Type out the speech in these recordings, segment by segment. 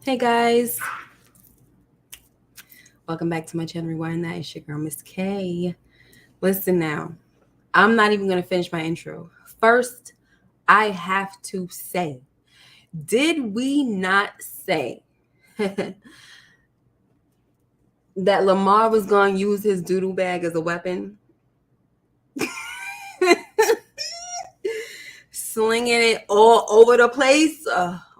Hey guys, welcome back to my channel Rewind That. It's your girl Miss K. Listen now, I'm not even gonna finish my intro. First, I have to say, did we not say that Lamar was gonna use his doodle bag as a weapon? Slinging it all over the place.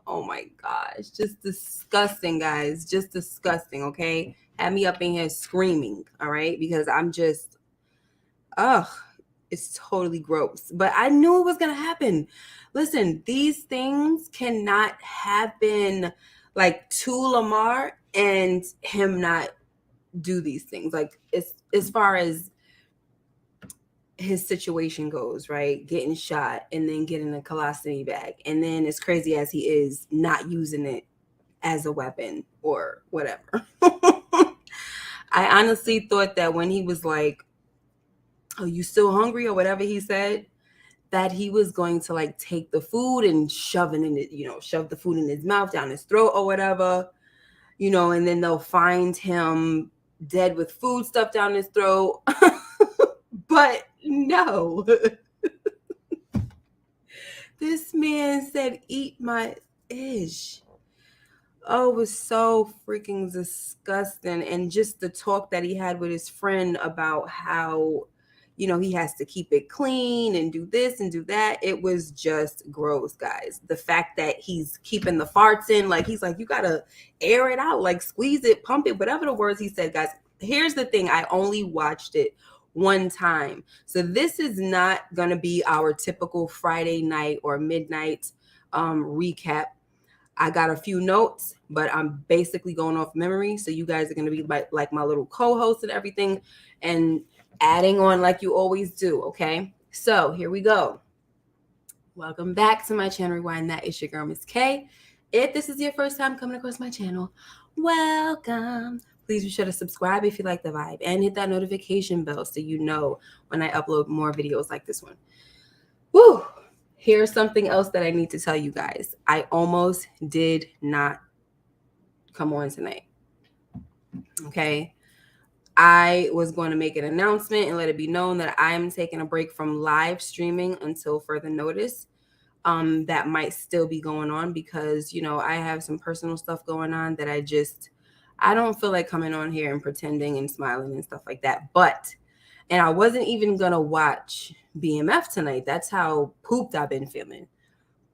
Oh my gosh, just disgusting, guys. Just disgusting. Okay, had me up in here screaming. All right, because I'm just, ugh, it's totally gross. But I knew it was gonna happen. Listen, these things cannot happen like to Lamar and him not do these things. Like as far as his situation goes, right? Getting shot and then getting a colostomy bag. And then as crazy as he is, not using it as a weapon or whatever. I honestly thought that when he was like, "Oh, you still hungry?" or whatever he said, that he was going to like take the food and shove it in it, shove the food in his mouth, down his throat or whatever, and then they'll find him dead with food stuffed down his throat. But no. This man said, "Eat my ish." Oh, it was so freaking disgusting. And just the talk that he had with his friend about how, he has to keep it clean and do this and do that. It was just gross, guys. The fact that he's keeping the farts in, like, he's like, you got to air it out, like, squeeze it, pump it, whatever the words he said, guys. Here's the thing. I only watched it one time. So this is not going to be our typical Friday night or midnight recap. I got a few notes, but I'm basically going off memory. So you guys are going to be like my little co-host and everything and adding on like you always do. Okay. So here we go. Welcome back to my channel Rewind That. It's your girl Miss K. If this is your first time coming across my channel, welcome. Please be sure to subscribe if you like the vibe and hit that notification bell so you know when I upload more videos like this one. Woo! Here's something else that I need to tell you guys. I almost did not come on tonight. Okay. I was going to make an announcement and let it be known that I am taking a break from live streaming until further notice. That might still be going on because, I have some personal stuff going on that I don't feel like coming on here and pretending and smiling and stuff like that. And I wasn't even going to watch BMF tonight. That's how pooped I've been feeling.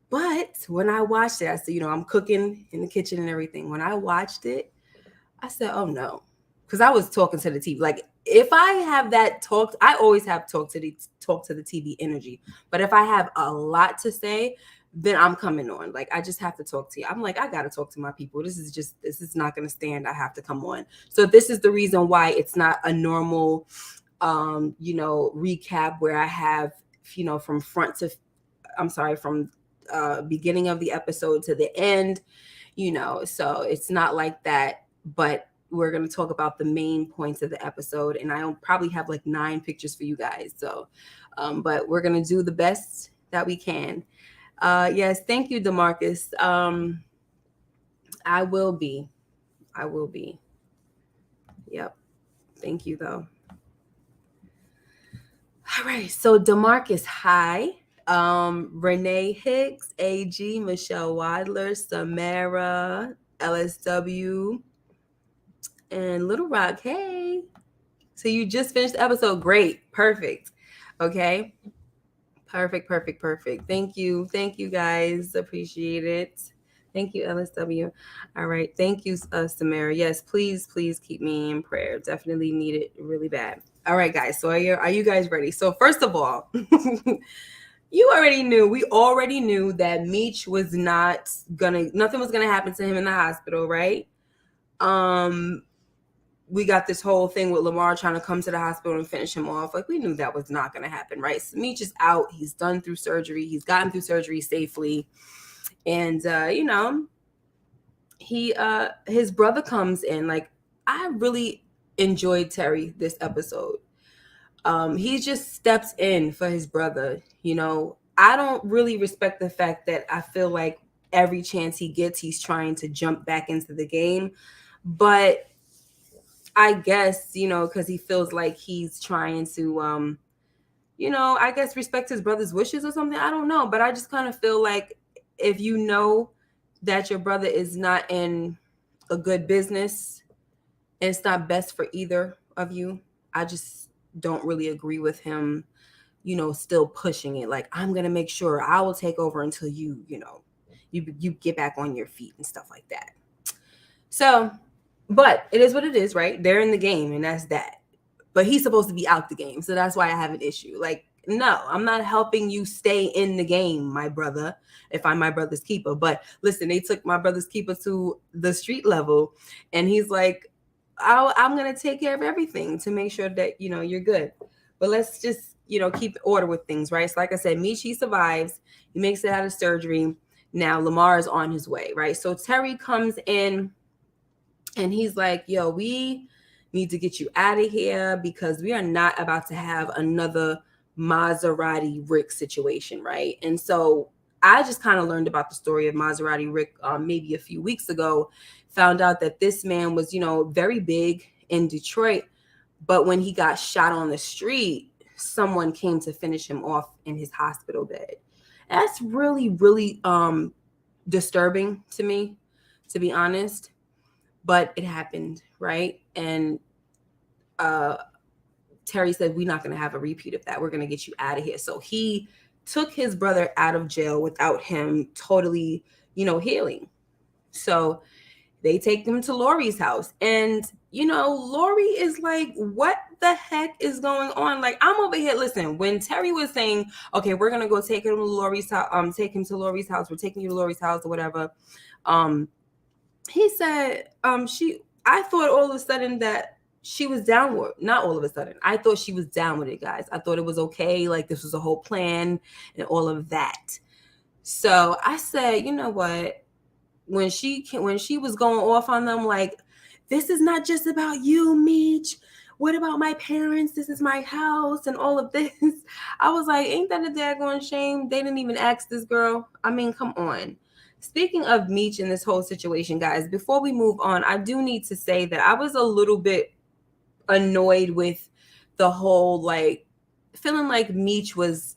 But when I watched it, I said, I'm cooking in the kitchen and everything. When I watched it, I said, oh no. Because I was talking to the TV. Like if I have that talk, I always have talk to the TV energy. But if I have a lot to say, then I'm coming on. Like I just have to talk to you. I'm like, I gotta talk to my people. This is not gonna stand. I have to come on. So this is the reason why it's not a normal recap where I have, from from beginning of the episode to the end, so it's not like that, but we're going to talk about the main points of the episode, and I'll probably have like 9 pictures for you guys. So, but we're going to do the best that we can. Yes. Thank you, DeMarcus. I will be. Yep. Thank you though. All right. So DeMarcus, hi. Renee Hicks, AG, Michelle Wadler, Samara, LSW, and Little Rock. Hey. So you just finished the episode. Great. Perfect. Okay. Perfect. Thank you. Guys. Appreciate it. Thank you, LSW. All right. Thank you, Samara. Yes, please keep me in prayer. Definitely need it really bad. All right, guys. So are you guys ready? So first of all, we already knew that Meech was nothing was gonna happen to him in the hospital, right? We got this whole thing with Lamar trying to come to the hospital and finish him off. Like we knew that was not gonna happen, right? So Meech is out. He's done through surgery. He's gotten through surgery safely, and his brother comes in. Like I really enjoyed Terry this episode. He just steps in for his brother. I don't really respect the fact that I feel like every chance he gets, he's trying to jump back into the game. But I guess, because he feels like he's trying to, I guess respect his brother's wishes or something. I don't know. But I just kind of feel like if you know that your brother is not in a good business and it's not best for either of you, I just don't really agree with him, still pushing it. Like, I'm going to make sure I will take over until you get back on your feet and stuff like that. So, but it is what it is, right? They're in the game and that's that. But he's supposed to be out the game. So that's why I have an issue. Like, no, I'm not helping you stay in the game, my brother, if I'm my brother's keeper. But listen, they took my brother's keeper to the street level and he's like, I'm going to take care of everything to make sure that, you're good. But let's just, keep order with things, right? So like I said, Meech, he survives. He makes it out of surgery. Now Lamar is on his way, right? So Terry comes in and he's like, yo, we need to get you out of here because we are not about to have another Maserati Rick situation, right? And so I just kind of learned about the story of Maserati Rick maybe a few weeks ago, found out that this man was, very big in Detroit, but when he got shot on the street, someone came to finish him off in his hospital bed. That's really, really disturbing to me, to be honest. But it happened, right? And Terry said, we're not going to have a repeat of that. We're going to get you out of here. So he took his brother out of jail without him totally, healing. So they take them to Lori's house. And, Lori is like, what the heck is going on? Like, I'm over here. Listen, when Terry was saying, okay, we're going to go take him to Lori's house, take him to Lori's house. We're taking you to Lori's house or whatever. He said, I thought all of a sudden that she was down with, not all of a sudden. I thought she was down with it, guys. I thought it was okay. Like, this was a whole plan and all of that. So I said, you know what? When she was going off on them, like, this is not just about you, Meech. What about my parents? This is my house and all of this. I was like, ain't that a daggone shame? They didn't even ask this girl. I mean, come on. Speaking of Meech in this whole situation, guys, before we move on, I do need to say that I was a little bit annoyed with the whole, like, feeling like Meech was,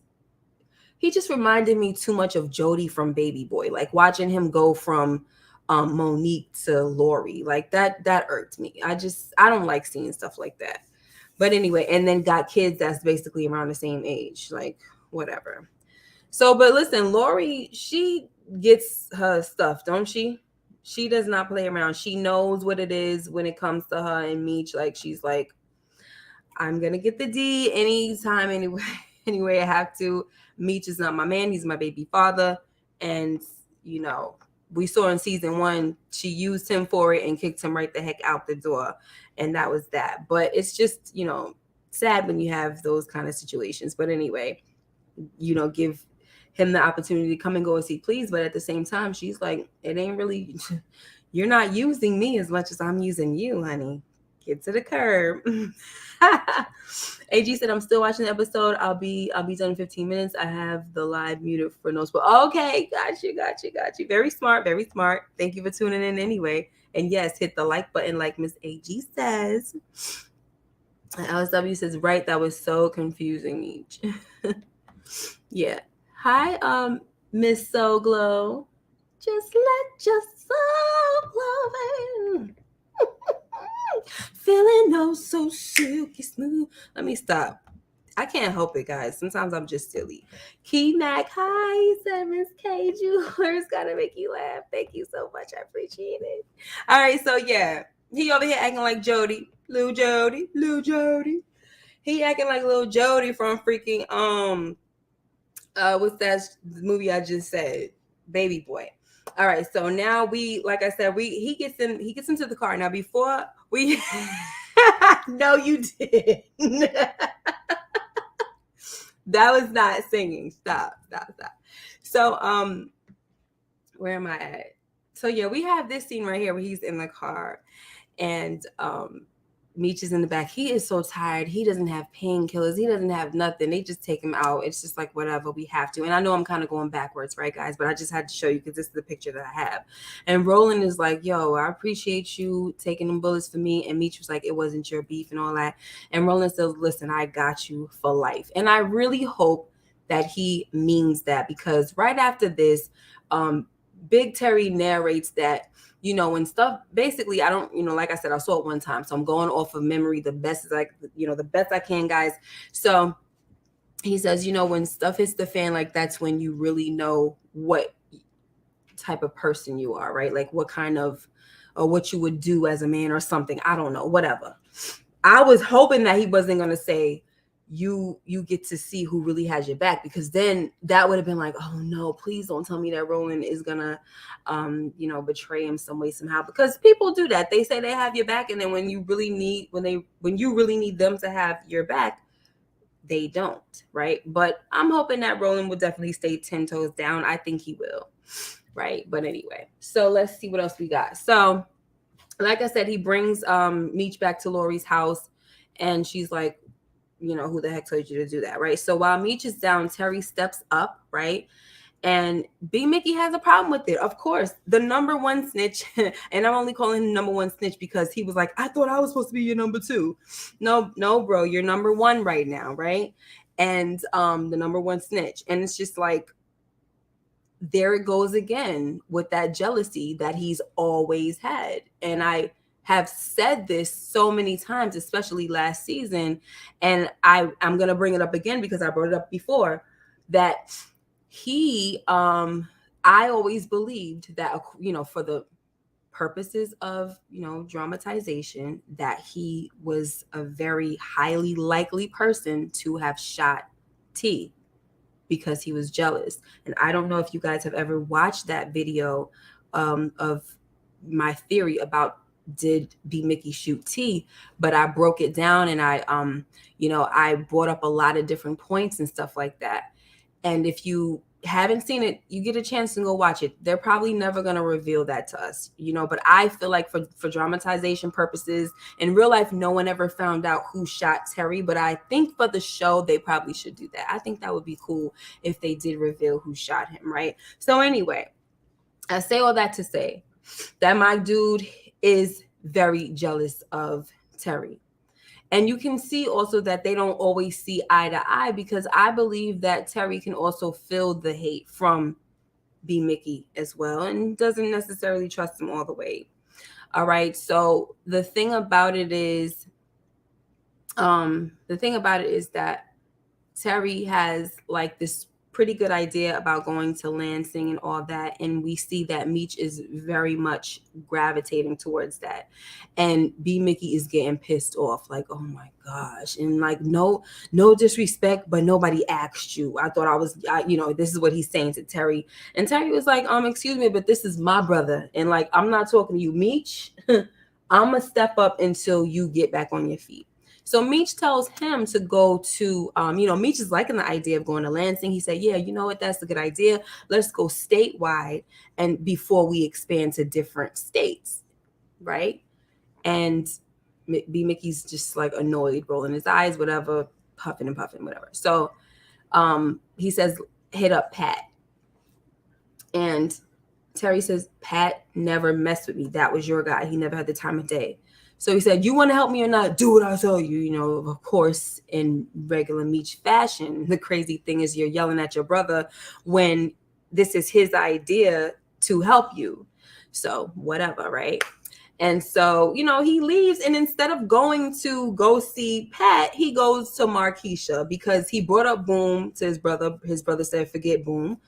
he just reminded me too much of Jody from Baby Boy. Like, watching him go from Monique to Lori, like that irked me. I don't like seeing stuff like that. But anyway, and then got kids that's basically around the same age, like, whatever. So, but listen, Lori, she gets her stuff, don't she? She does not play around. She knows what it is when it comes to her and Meech. Like, she's like, I'm gonna get the D anytime, anyway I have to. Meech is not my man, he's my baby father. And we saw in season 1, she used him for it and kicked him right the heck out the door. And that was that. But it's just, sad when you have those kind of situations. But anyway, give him the opportunity to come and go as he please. But at the same time, she's like, it ain't really, you're not using me as much as I'm using you, honey. Get to the curb. AG said, I'm still watching the episode. I'll be done in 15 minutes. I have the live muted for no spoil. Okay, got you. Very smart, very smart. Thank you for tuning in anyway. And yes, hit the like button like Miss AG says. And LSW says, right, that was so confusing, Meech. Yeah. Hi, Miss Soul Glow. Just let your soul glow in. Feeling oh so silky smooth. Let me stop. I can't help it, guys. Sometimes I'm just silly. Key Mac, hi, 7K Jewelers. Gotta make you laugh. Thank you so much. I appreciate it. All right, so yeah. He over here acting like Jody. Lil Jody. He acting like Lil Jody from freaking what's that movie I just said? Baby Boy. All right, so now like I said, he gets into the car. Now before we no, you didn't. That was not singing. Stop. So where am I at? So yeah, we have this scene right here where he's in the car and Meech is in the back. He is so tired. He doesn't have painkillers. He doesn't have nothing. They just take him out. It's just like, whatever, we have to. And I know I'm kind of going backwards, right, guys? But I just had to show you because this is the picture that I have. And Roland is like, yo, I appreciate you taking them bullets for me. And Meech was like, it wasn't your beef and all that. And Roland says, listen, I got you for life. And I really hope that he means that, because right after this, Big Terry narrates that, you know, when stuff, basically, I don't, you know, like I said, I saw it one time, so I'm going off of memory the best as the best I can, guys. So he says, you know, when stuff hits the fan, like that's when you really know what type of person you are, right? Like what kind of, or what you would do as a man or something. I don't know, whatever. I was hoping that he wasn't going to say, you get to see who really has your back, because then that would have been like, oh no, please don't tell me that Roland is gonna betray him some way, somehow, because people do that. They say they have your back, and then when you really need them to have your back, they don't, right? But I'm hoping that Roland will definitely stay 10 toes down. I think he will, right? But anyway, so let's see what else we got. So like I said, he brings Meech back to Lori's house, and she's like, you know, who the heck told you to do that, right? So while Meech is down, Terry steps up, right? And B. Mickey has a problem with it. Of course, the number one snitch, and I'm only calling him number one snitch because he was like, I thought I was supposed to be your number two. No, bro, you're number one right now, right? And the number one snitch. And it's just like, there it goes again with that jealousy that he's always had. And I have said this so many times, especially last season, and I'm going to bring it up again because I brought it up before, that he, I always believed that, you know, for the purposes of, you know, dramatization, that he was a very highly likely person to have shot T, because he was jealous. And I don't know if you guys have ever watched that video of my theory about did B. Mickey shoot T, but I broke it down, and I brought up a lot of different points and stuff like that. And if you haven't seen it, you get a chance to go watch it. They're probably never going to reveal that to us, you know, but I feel like for dramatization purposes, in real life, no one ever found out who shot Terry, but I think for the show, they probably should do that. I think that would be cool if they did reveal who shot him, right? So anyway, I say all that to say that my dude is very jealous of Terry. And you can see also that they don't always see eye to eye, because I believe that Terry can also feel the hate from B. Mickey as well, and doesn't necessarily trust him all the way. All right. So the thing about it is that Terry has like this pretty good idea about going to Lansing and all that. And we see that Meech is very much gravitating towards that. And B. Mickey is getting pissed off, like, oh my gosh. And like, no disrespect, but nobody asked you. I thought this is what he's saying to Terry. And Terry was like, excuse me, but this is my brother. And like, I'm not talking to you, Meech. I'm going to step up until you get back on your feet. So Meech tells him to go to, Meech is liking the idea of going to Lansing. He said, yeah, you know what? That's a good idea. Let's go statewide, and before we expand to different states, right? And B. Mickey's just like annoyed, rolling his eyes, whatever, puffing and puffing, whatever. So he says, hit up Pat. And Terry says, Pat never messed with me. That was your guy. He never had the time of day. So he said, you want to help me or not? Do what I tell you. You know, of course, in regular Meech fashion. The crazy thing is you're yelling at your brother when this is his idea to help you. So whatever, right? And so, you know, he leaves, and instead of going to go see Pat, he goes to Markeisha because he brought up Boom to his brother. His brother said, forget Boom.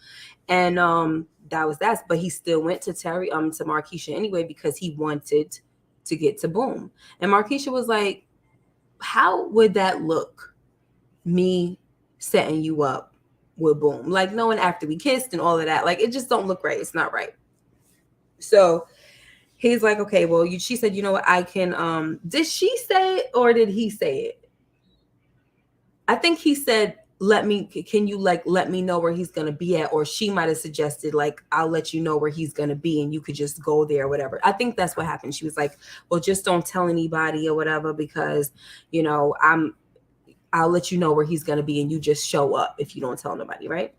And that was that. But he still went to Terry, to Markeisha anyway, because he wanted to get to Boom. And Markeisha was like, how would that look, me setting you up with Boom? Like, knowing after we kissed and all of that, like, it just don't look right. It's not right. So he's like, okay, well, she said, you know what, I can, did she say it or did he say it? I think he said, can you like let me know where he's gonna be at? Or she might have suggested like, I'll let you know where he's gonna be and you could just go there or whatever. I think that's what happened. She was like, well, just don't tell anybody or whatever, because I'll let you know where he's gonna be and you just show up if you don't tell nobody, right?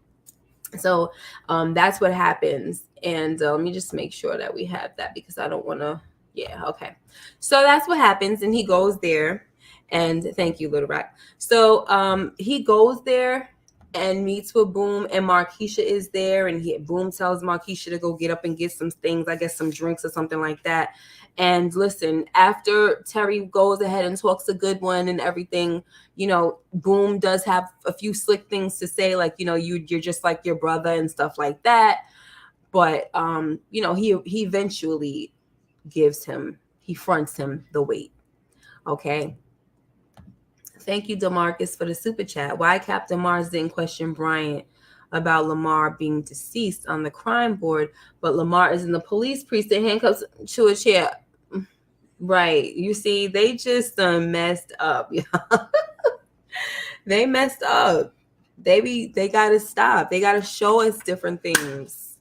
So that's what happens. And let me just make sure that we have that, because I don't want to. Yeah, okay. So that's what happens, and he goes there, and thank you, Little Rat. So he goes there and meets with Boom, and Markeisha is there, and Boom tells Markeisha to go get up and get some things, I guess some drinks or something like that. And listen, after Terry goes ahead and talks a good one and everything, Boom does have a few slick things to say, like, you're just like your brother and stuff like that. But he eventually he fronts him the weight. Okay. Thank you, DeMarcus, for the super chat. Why Captain Mars didn't question Bryant about Lamar being deceased on the crime board, but Lamar is in the police precinct, handcuffs to a chair. Right. You see, they just messed up. They messed up. They gotta stop. They gotta show us different things.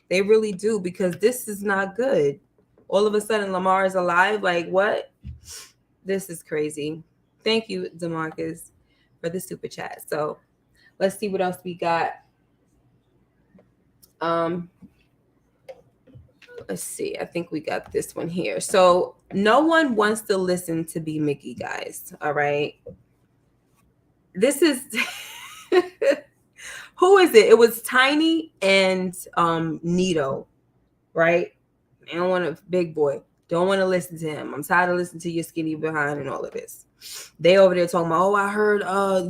They really do, because this is not good. All of a sudden, Lamar is alive. Like, what? This is crazy. Thank you, DeMarcus, for the super chat. So let's see what else we got. Let's see. I think we got this one here. So no one wants to listen to B. Mickey, guys. All right. This is who is it? It was Tiny and Nito, right? I don't want a Big Boy. Don't want to listen to him. I'm tired of listening to your skinny behind and all of this. They over there talking about, oh, I heard,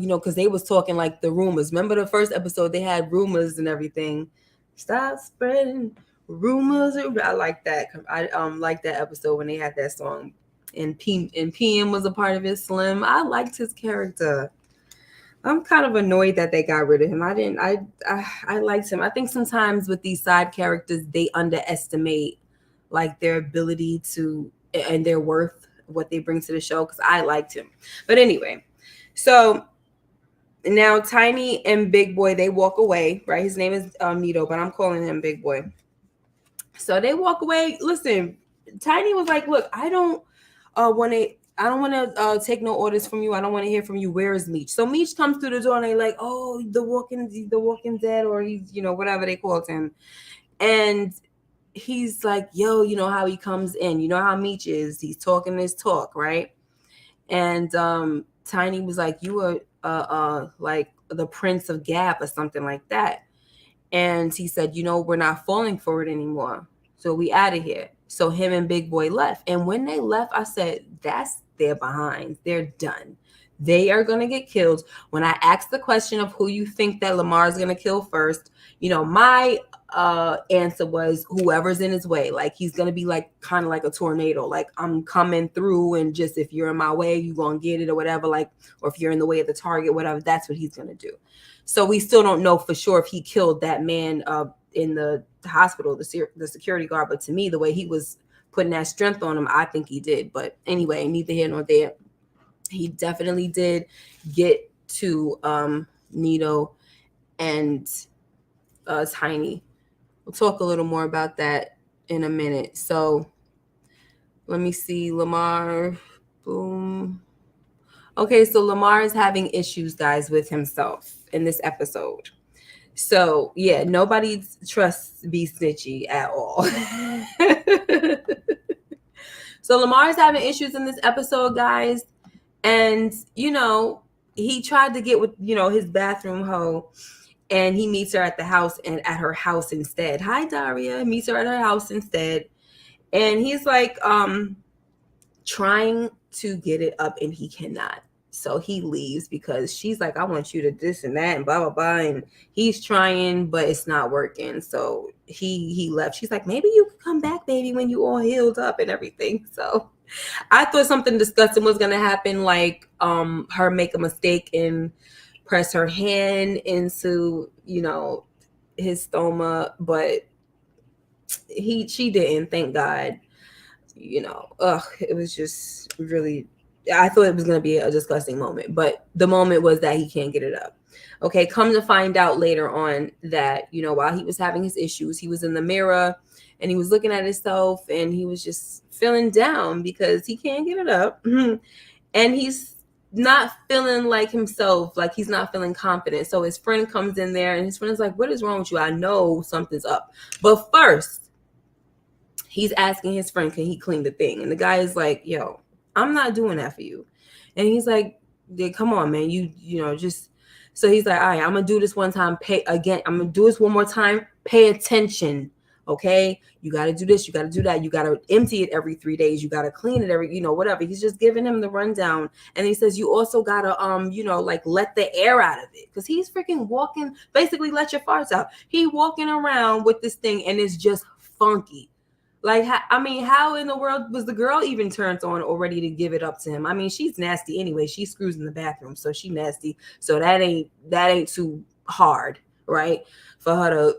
because they was talking like the rumors. Remember the first episode, they had rumors and everything. Stop spreading rumors. I like that. I like that episode when they had that song. And PM was a part of it. Slim. I liked his character. I'm kind of annoyed that they got rid of him. I liked him. I think sometimes with these side characters, they underestimate like their ability to and their worth, what they bring to the show, because I liked him. But anyway, so now Tiny and Big Boy, they walk away, right? His name is Nito, but I'm calling him Big Boy. So they walk away. Listen, Tiny was like, look, I don't want to take no orders from you. I don't want to hear from you. Where is Meech? So Meech comes through the door and they like, oh, the Walking Dead, or he's, whatever they called him. And he's like, yo, you know how he comes in. You know how Meech is. He's talking his talk, right? And Tiny was like, you were like the Prince of Gap or something like that. And he said, we're not falling for it anymore. So we out of here. So him and Big Boy left. And when they left, I said, that's their behinds. They're done. They are going to get killed. When I asked the question of who you think that Lamar is going to kill first, my answer was whoever's in his way. Like, he's going to be like kind of like a tornado. Like, I'm coming through, and just if you're in my way, you're going to get it or whatever. Like, or if you're in the way of the target, whatever, that's what he's going to do. So we still don't know for sure if he killed that man in the hospital, the security guard. But to me, the way he was putting that strength on him, I think he did. But anyway, neither here nor there. He definitely did get to Nito and Tiny. We'll talk a little more about that in a minute. So let me see. Lamar. Boom. Okay, so Lamar is having issues, guys, with himself in this episode. So, yeah, nobody trusts B. Snitchy at all. So Lamar is having issues in this episode, guys. And, he tried to get with, his bathroom hoe, and he meets her at the house and at her house instead. Hi, Daria. Meets her at her house instead. And he's like trying to get it up, and he cannot. So he leaves because she's like, I want you to this and that and blah, blah, blah. And he's trying, but it's not working. So he left. She's like, maybe you could come back, baby, when you all healed up and everything. So I thought something disgusting was going to happen, like her make a mistake and press her hand into, his stoma. But she didn't, thank God. It was just really, I thought it was going to be a disgusting moment, but the moment was that he can't get it up. Okay, come to find out later on that, while he was having his issues, he was in the mirror and he was looking at himself and he was just feeling down because he can't get it up. And he's not feeling like himself, like he's not feeling confident. So his friend comes in there and his friend's like, what is wrong with you? I know something's up. But first, he's asking his friend, can he clean the thing? And the guy is like, yo, I'm not doing that for you. And he's like, yeah, come on, man. Just. So he's like, all right, I'm going to do this one time. Pay again. I'm going to do this one more time. Pay attention. Okay. You got to do this. You got to do that. You got to empty it every 3 days. You got to clean it every, whatever. He's just giving him the rundown. And he says, you also got to, like let the air out of it. Cause he's freaking walking, basically let your farts out. He walking around with this thing and it's just funky. Like, how in the world was the girl even turned on or ready to give it up to him? I mean, she's nasty anyway. She screws in the bathroom, so she nasty. So that ain't too hard, right? For her to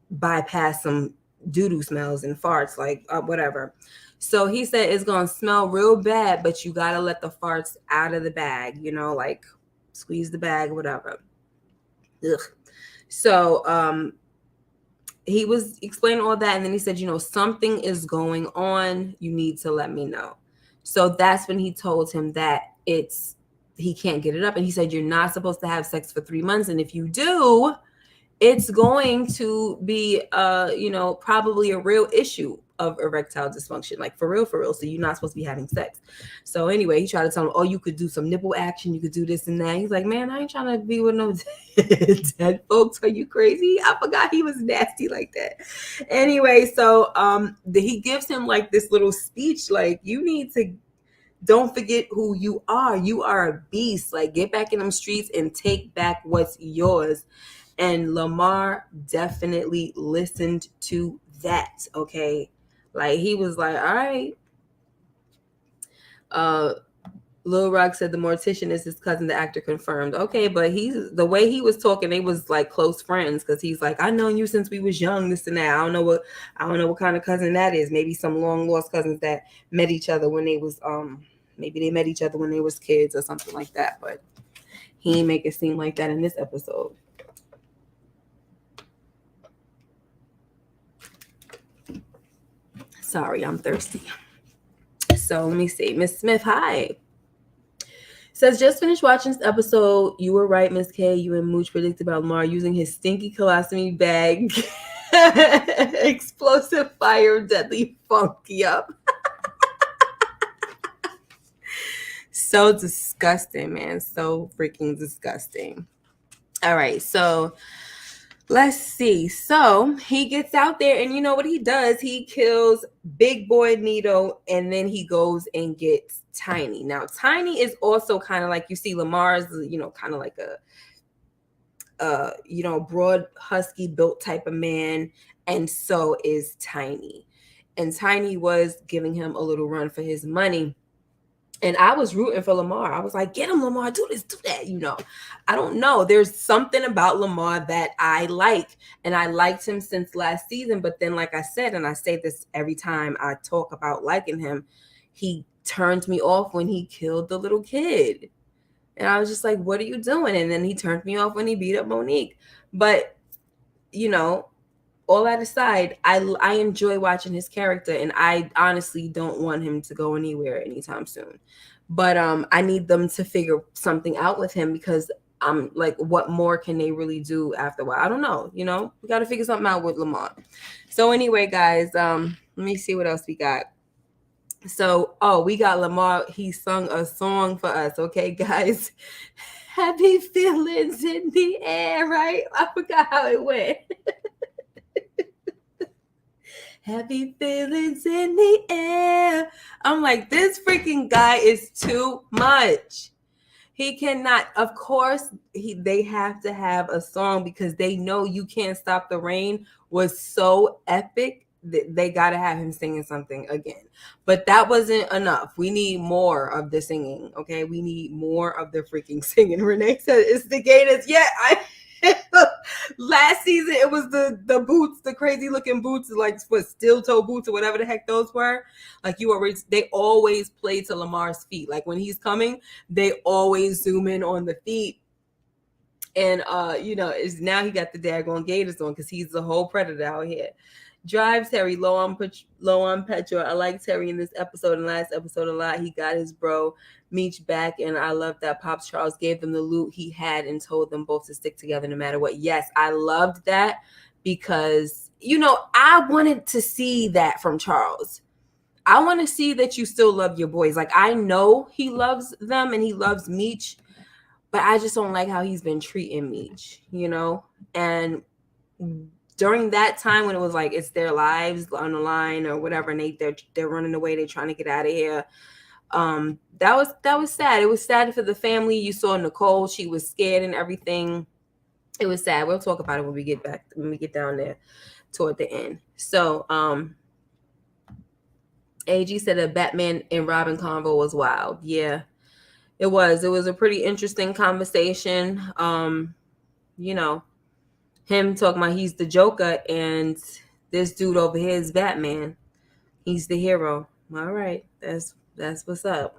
bypass some doo-doo smells and farts, like whatever. So he said it's gonna smell real bad, but you gotta let the farts out of the bag, like squeeze the bag, whatever. Ugh. So he was explaining all that, and then he said, something is going on. You need to let me know. So that's when he told him that he can't get it up. And he said, you're not supposed to have sex for 3 months. And if you do, it's going to be, probably a real issue of erectile dysfunction, like for real. So you're not supposed to be having sex. So anyway, he tried to tell him, oh, you could do some nipple action. You could do this and that. He's like, man, I ain't trying to be with no dead folks. Are you crazy? I forgot he was nasty like that. Anyway, so he gives him like this little speech, like, you need to don't forget who you are. You are a beast. Like, get back in them streets and take back what's yours. And Lamar definitely listened to that. Okay. Like, he was like, all right. Lil Rock said the mortician is his cousin, the actor confirmed. Okay, but the way he was talking, they was like close friends, because he's like, I've known you since we was young, this and that. I don't know what kind of cousin that is. Maybe some long lost cousins that met each other when they was maybe they met each other when they was kids or something like that. But he didn't make it seem like that in this episode. Sorry, I'm thirsty. So let me see. Miss Smith, hi. Says, just finished watching this episode. You were right, Miss K. You and Meech predicted about Lamar using his stinky colostomy bag. Explosive fire, deadly funky up. So disgusting, man. So freaking disgusting. All right, so let's see. So he gets out there, and you know what he does? He kills Big Boy Nito, and then he goes and gets Tiny. Now, Tiny is also kind of like, you see, Lamar's, kind of like a, broad, husky built type of man, and so is Tiny. And Tiny was giving him a little run for his money. And I was rooting for Lamar. I was like, get him, Lamar, do this, do that. I don't know. There's something about Lamar that I like. And I liked him since last season. But then, like I said, and I say this every time I talk about liking him, he turned me off when he killed the little kid. And I was just like, what are you doing? And then he turned me off when he beat up Monique. But, all that aside, I enjoy watching his character, and I honestly don't want him to go anywhere anytime soon. But I need them to figure something out with him, because I'm like, what more can they really do after a while? I don't know. We got to figure something out with Lamar. So anyway, guys, let me see what else we got. So, we got Lamar. He sung a song for us. Okay, guys. Happy feelings in the air, right? I forgot how it went. Happy feelings in the air. I'm like, this freaking guy is too much. He cannot. Of course, they have to have a song, because they know You Can't Stop the Rain was so epic that they got to have him singing something again. But that wasn't enough. We need more of the singing, okay? We need more of the freaking singing. Renee said it's the Gators. Yeah, last season it was the boots, the crazy looking boots, like what, steel toe boots or whatever the heck those were. Like, they always play to Lamar's feet. Like, when he's coming, they always zoom in on the feet. And is now he got the daggone gators on because he's the whole predator out here. Drives Terry low on petrol. I like Terry in this episode and last episode a lot. He got his bro Meech back, and I love that Pops Charles gave them the loot he had and told them both to stick together no matter what. Yes, I loved that because I wanted to see that from Charles. I want to see that you still love your boys. Like, I know he loves them and he loves Meech, but I just don't like how he's been treating Meech, And during that time when it was like it's their lives on the line or whatever, and they're running away, they're trying to get out of here. That was sad. It was sad for the family. You saw Nicole; she was scared and everything. It was sad. We'll talk about it when we get down there toward the end. So, AG said that Batman and Robin convo was wild. Yeah, it was. It was a pretty interesting conversation. Him talking about he's the Joker and this dude over here is Batman. He's the hero. All right, that's what's up.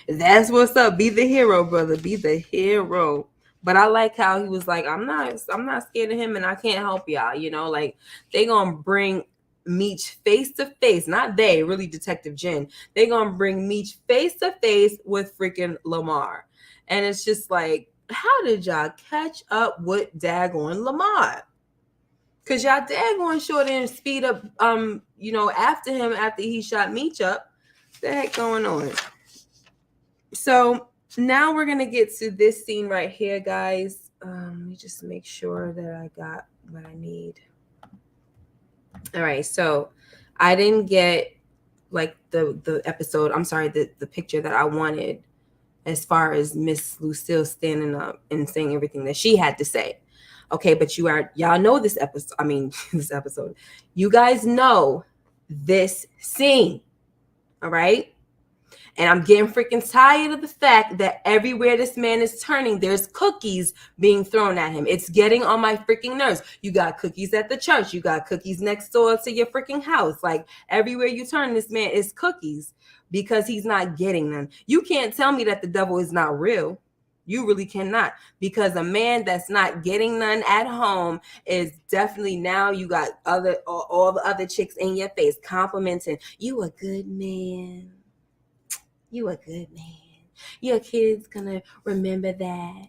That's what's up. Be the hero, brother. Be the hero. But I like how he was like, I'm not scared of him, and I can't help y'all. Like they gonna bring Meech face to face. Not they, really, Detective Jen. They gonna bring Meech face to face with freaking Lamar, and it's just like, how did y'all catch up with daggone Lamar? Cause y'all daggone sure didn't speed up after him after he shot Meech up. What the heck going on? So now we're gonna get to this scene right here, guys. Let me just make sure that I got what I need. All right, so I didn't get like the episode. I'm sorry, the picture that I wanted as far as Miss Lucille standing up and saying everything that she had to say. Okay, but y'all know this episode. I mean, this episode. You guys know this scene. All right? And I'm getting freaking tired of the fact that everywhere this man is turning, there's cookies being thrown at him. It's getting on my freaking nerves. You got cookies at the church. You got cookies next door to your freaking house. Like, everywhere you turn, this man is cookies because he's not getting them. You can't tell me that the devil is not real. You really cannot, because a man that's not getting none at home is definitely, now you got all the other chicks in your face complimenting you. A good man. You a good man. Your kid's gonna remember that.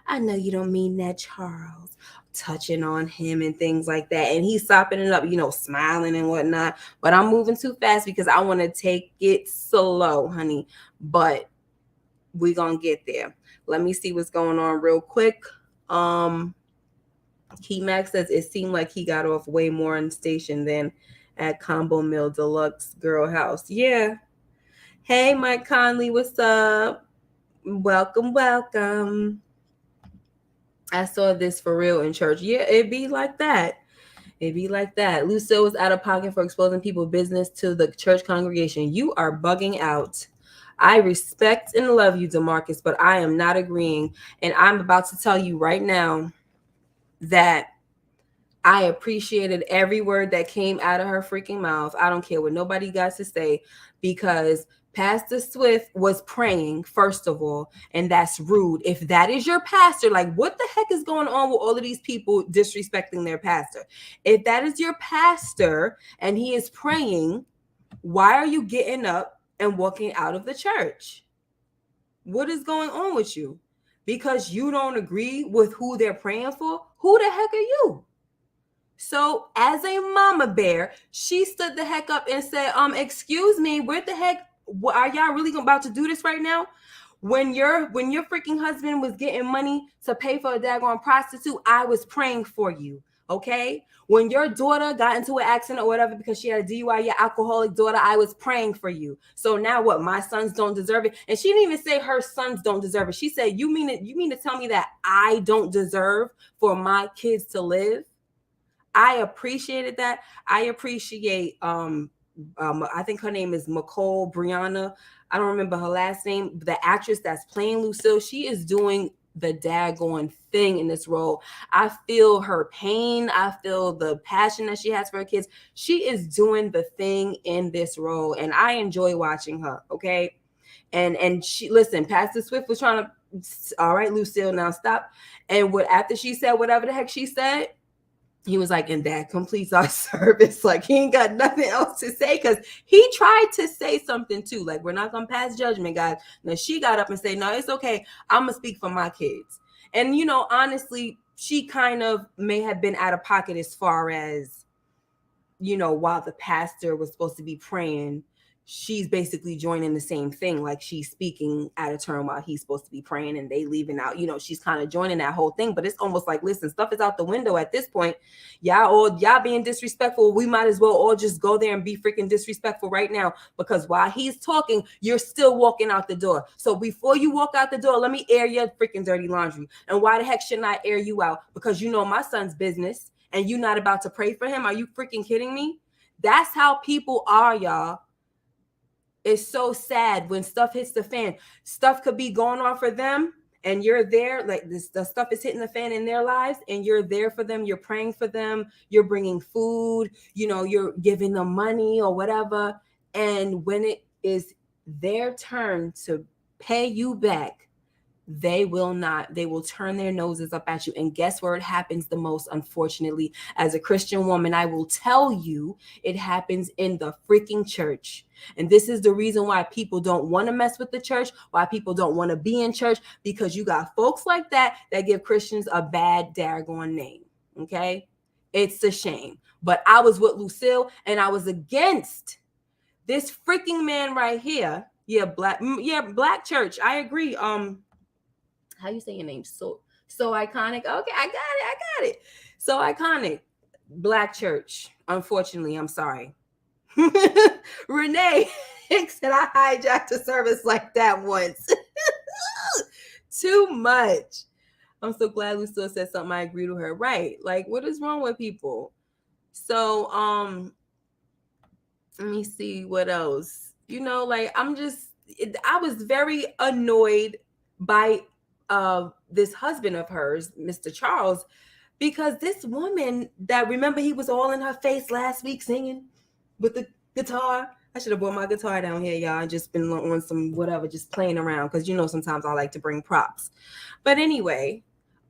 I know you don't mean that, Charles. Touching on him and things like that. And he's sopping it up, smiling and whatnot. But I'm moving too fast because I want to take it slow, honey. But we're gonna get there. Let me see what's going on real quick. Key Max says it seemed like he got off way more on station than at Combo Mill Deluxe Girl House. Yeah. Hey, Mike Conley, what's up? Welcome. I saw this for real in church. Yeah, it'd be like that. Lucille was out of pocket for exposing people's business to the church congregation. You are bugging out. I respect and love you, DeMarcus, but I am not agreeing. And I'm about to tell you right now that I appreciated every word that came out of her freaking mouth. I don't care what nobody got to say, because Pastor Swift was praying, first of all, and that's rude. If that is your pastor, like, what the heck is going on with all of these people disrespecting their pastor? If that is your pastor and he is praying, why are you getting up and walking out of the church? What is going on with you? Because you don't agree with who they're praying for? Who the heck are you? So as a mama bear, she stood the heck up and said, excuse me, where the heck are y'all really about to do this right now? When your freaking husband was getting money to pay for a daggone prostitute, I was praying for you. Okay? When your daughter got into an accident or whatever because she had a DUI, your alcoholic daughter, I was praying for you. So now what? My sons don't deserve it? And she didn't even say her sons don't deserve it. She said, you mean to tell me that I don't deserve for my kids to live? I appreciated that. I appreciate I think her name is Nicole Brianna. I don't remember her last name. The actress that's playing Lucille, she is doing the daggone thing in this role. I feel her pain. I feel the passion that she has for her kids. She is doing the thing in this role, and I enjoy watching her. Okay. And she, listen, Pastor Swift was trying to all right, Lucille, now stop. And after she said whatever the heck she said, he was like, and that completes our service. Like, he ain't got nothing else to say, because he tried to say something too. Like, we're not gonna pass judgment, guys. Now she got up and said, no, it's okay, I'm gonna speak for my kids. And honestly, she kind of may have been out of pocket as far as, while the pastor was supposed to be praying, she's basically joining the same thing. Like, she's speaking out of turn while he's supposed to be praying, and they leaving out. She's kind of joining that whole thing. But it's almost like, listen, stuff is out the window at this point. Y'all being disrespectful. We might as well all just go there and be freaking disrespectful right now, because while he's talking, you're still walking out the door. So before you walk out the door, let me air your freaking dirty laundry. And why the heck shouldn't I air you out? Because my son's business, and you're not about to pray for him. Are you freaking kidding me? That's how people are, y'all. It's so sad when stuff hits the fan. Stuff could be going on for them, and you're there. Like, the stuff is hitting the fan in their lives, and you're there for them. You're praying for them. You're bringing food. You're giving them money or whatever. And when it is their turn to pay you back, they will not. They will turn their noses up at you. And guess where it happens the most, unfortunately? As a Christian woman, I will tell you, it happens in the freaking church. And this is the reason why people don't want to mess with the church, why people don't want to be in church, because you got folks like that give Christians a bad daggone name. Okay? It's a shame. But I was with Lucille, and I was against this freaking man right here. Yeah, black church. I agree. How you say your name? So iconic. Okay, I got it. So iconic. Black church. Unfortunately, I'm sorry. Renee said I hijacked a service like that once. Too much. I'm so glad Lucille said something I agree with her. Right. Like, what is wrong with people? So let me see what else. Like, I was very annoyed by this husband of hers, Mr. Charles, because this woman that, remember, he was all in her face last week singing with the guitar. I should have brought my guitar down here, y'all, and just been on some whatever, just playing around, because sometimes I like to bring props. But anyway,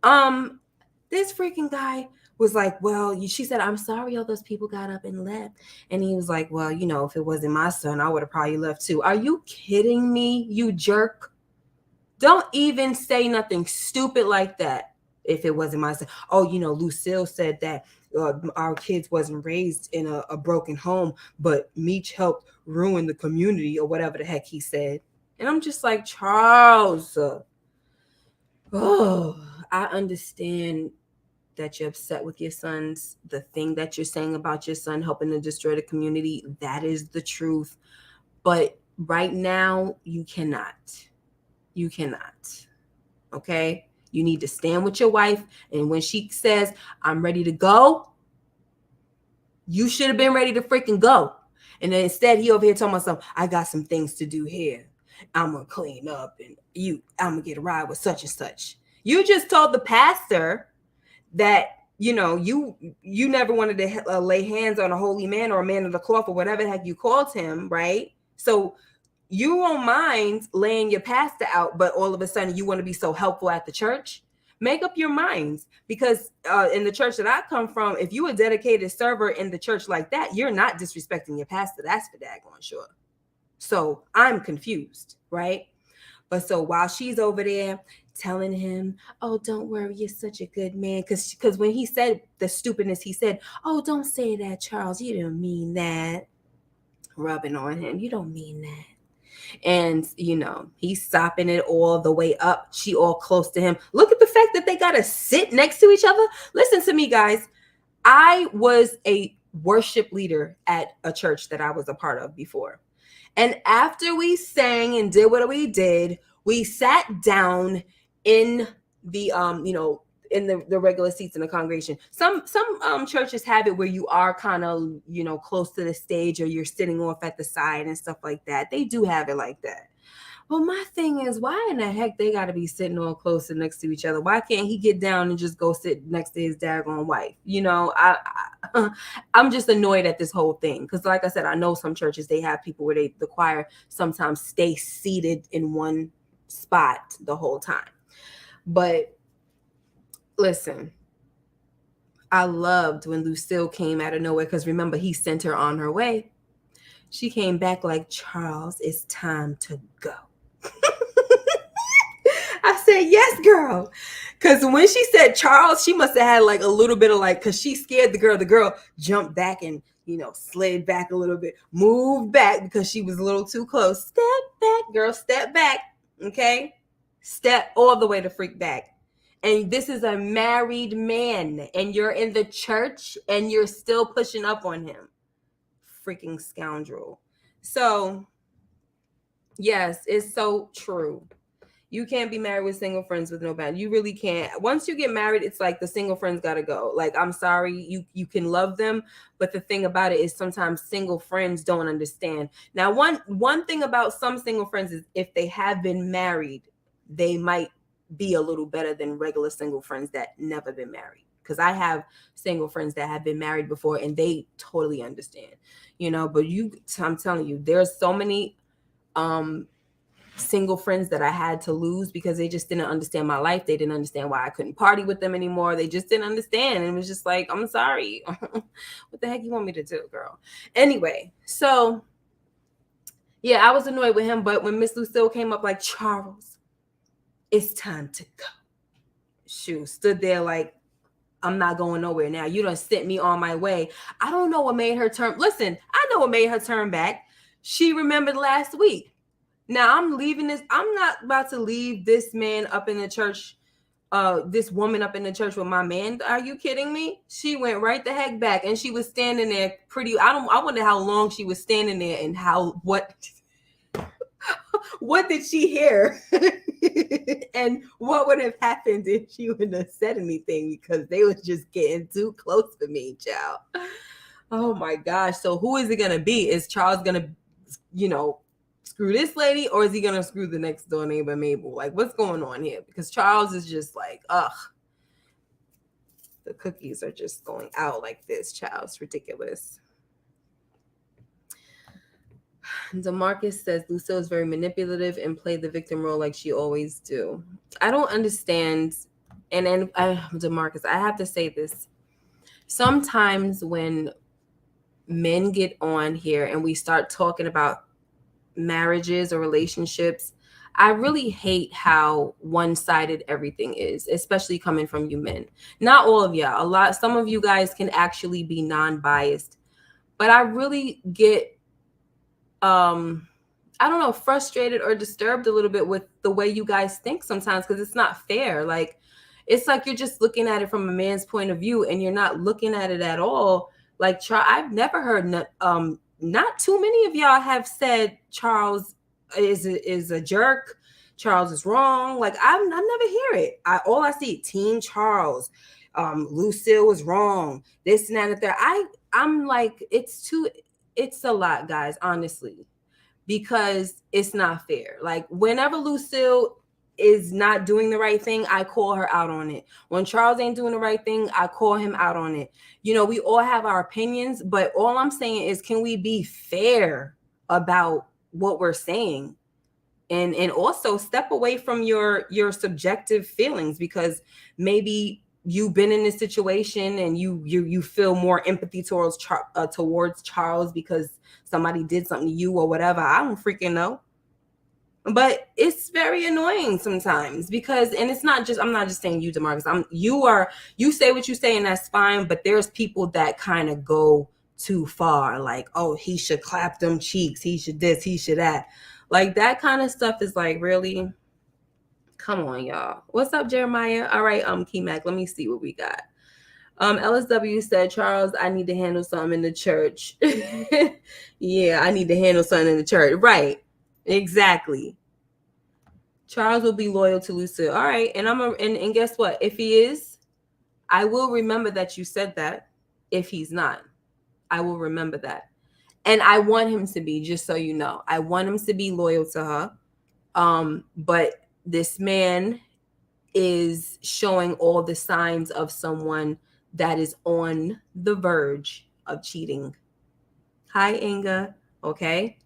this freaking guy was like, well, she said, I'm sorry all those people got up and left. And he was like, well, if it wasn't my son, I would have probably left too. Are you kidding me, you jerk? Don't even say nothing stupid like that. If it wasn't my son. Oh, Lucille said that our kids wasn't raised in a broken home, but Meech helped ruin the community, or whatever the heck he said. And I'm just like, Charles, I understand that you're upset with your sons. The thing that you're saying about your son helping to destroy the community, that is the truth. But right now, you cannot. You cannot. Okay? You need to stand with your wife. And when she says, I'm ready to go, you should have been ready to freaking go. And then instead, he over here telling myself, I got some things to do here. I'm going to clean up, and I'm going to get a ride with such and such. You just told the pastor that, you never wanted to lay hands on a holy man or a man of the cloth or whatever the heck you called him, right? So you won't mind laying your pastor out, but all of a sudden you want to be so helpful at the church? Make up your minds, because in the church that I come from, if you a dedicated server in the church like that, you're not disrespecting your pastor. That's for daggone sure. So I'm confused, right? But so while she's over there telling him, oh, don't worry, you're such a good man. Because when he said the stupidness, he said, oh, don't say that, Charles. You didn't mean that. Rubbing on him. You don't mean that. And, he's sopping it all the way up. She all close to him. Look at the fact that they got to sit next to each other. Listen to me, guys. I was a worship leader at a church that I was a part of before. And after we sang and did what we did, we sat down in the, in the regular seats in the congregation. Some churches have it where you are kind of, close to the stage, or you're sitting off at the side and stuff like that. They do have it like that. Well, my thing is, why in the heck they got to be sitting all close and next to each other? Why can't he get down and just go sit next to his daggone wife? I'm just annoyed at this whole thing, because like I said, I know some churches, they have people where the choir sometimes stay seated in one spot the whole time. But listen, I loved when Lucille came out of nowhere, because remember, he sent her on her way. She came back like, Charles, it's time to go. I said, yes, girl. Because when she said Charles, she must have had like a little bit of like, because she scared the girl. The girl jumped back and, slid back a little bit, moved back because she was a little too close. Step back, girl, step back. Okay? Step all the way to freak back. And this is a married man, and you're in the church and you're still pushing up on him. Freaking scoundrel. So, yes, it's so true. You can't be married with single friends with no band. You really can't. Once you get married, it's like the single friends gotta go. Like, I'm sorry, you can love them, but the thing about it is sometimes single friends don't understand. Now, one thing about some single friends is if they have been married, they might be a little better than regular single friends that never been married. Because I have single friends that have been married before and they totally understand, but I'm telling you, there's so many single friends that I had to lose because they just didn't understand my life. They didn't understand why I couldn't party with them anymore. They just didn't understand. And it was just like, I'm sorry. What the heck you want me to do, girl? Anyway, so yeah, I was annoyed with him. But when Miss Lucille came up like, Charles, it's time to go. Shoot, stood there like, I'm not going nowhere now. You done sent me on my way. I don't know what made her turn. Listen, I know what made her turn back. She remembered last week. Now I'm leaving this. I'm not about to leave this man up in the church, this woman up in the church with my man. Are you kidding me? She went right the heck back, and she was standing there pretty. I wonder how long she was standing there and what did she hear? And what would have happened if she wouldn't have said anything, because they was just getting too close for me, child. Oh my gosh. So who is it going to be? Is Charles going to, screw this lady, or is he going to screw the next door neighbor, Mabel? Like, what's going on here? Because Charles is just like, ugh. The cookies are just going out like this, child. It's ridiculous. DeMarcus says Lucille is very manipulative and played the victim role like she always do. I don't understand. And DeMarcus, I have to say this. Sometimes when men get on here and we start talking about marriages or relationships, I really hate how one-sided everything is, especially coming from you men. Not all of y'all. Some of you guys can actually be non-biased. But I really get I don't know, frustrated or disturbed a little bit with the way you guys think sometimes, because it's not fair. Like, it's like you're just looking at it from a man's point of view and you're not looking at it at all. Like, I've never heard not too many of y'all have said Charles is a jerk. Charles is wrong. Like, I never hear it. All I see, Team Charles, Lucille was wrong. This and that and that. I'm like, it's a lot, guys, honestly, because it's not fair. Like, whenever Lucille is not doing the right thing, I call her out on it. When Charles ain't doing the right thing, I call him out on it. We all have our opinions, but all I'm saying is, can we be fair about what we're saying? And also step away from your subjective feelings, because maybe you've been in this situation and you feel more empathy towards Charles because somebody did something to you or whatever. I don't freaking know. But it's very annoying sometimes, because, and it's not just, I'm not just saying you, DeMarcus. You say what you say and that's fine, but there's people that kind of go too far. Like, oh, he should clap them cheeks. He should this, he should that. Like, that kind of stuff is like, really? Come on, y'all. What's up, Jeremiah? All right, Key Mac, let me see what we got. LSW said, Charles, I need to handle something in the church. Yeah, I need to handle something in the church. Right. Exactly. Charles will be loyal to Lucille. All right. And guess what? If he is, I will remember that you said that. If he's not, I will remember that. And I want him to be, just so you know. I want him to be loyal to her. But this man is showing all the signs of someone that is on the verge of cheating. Hi, Inga. Okay.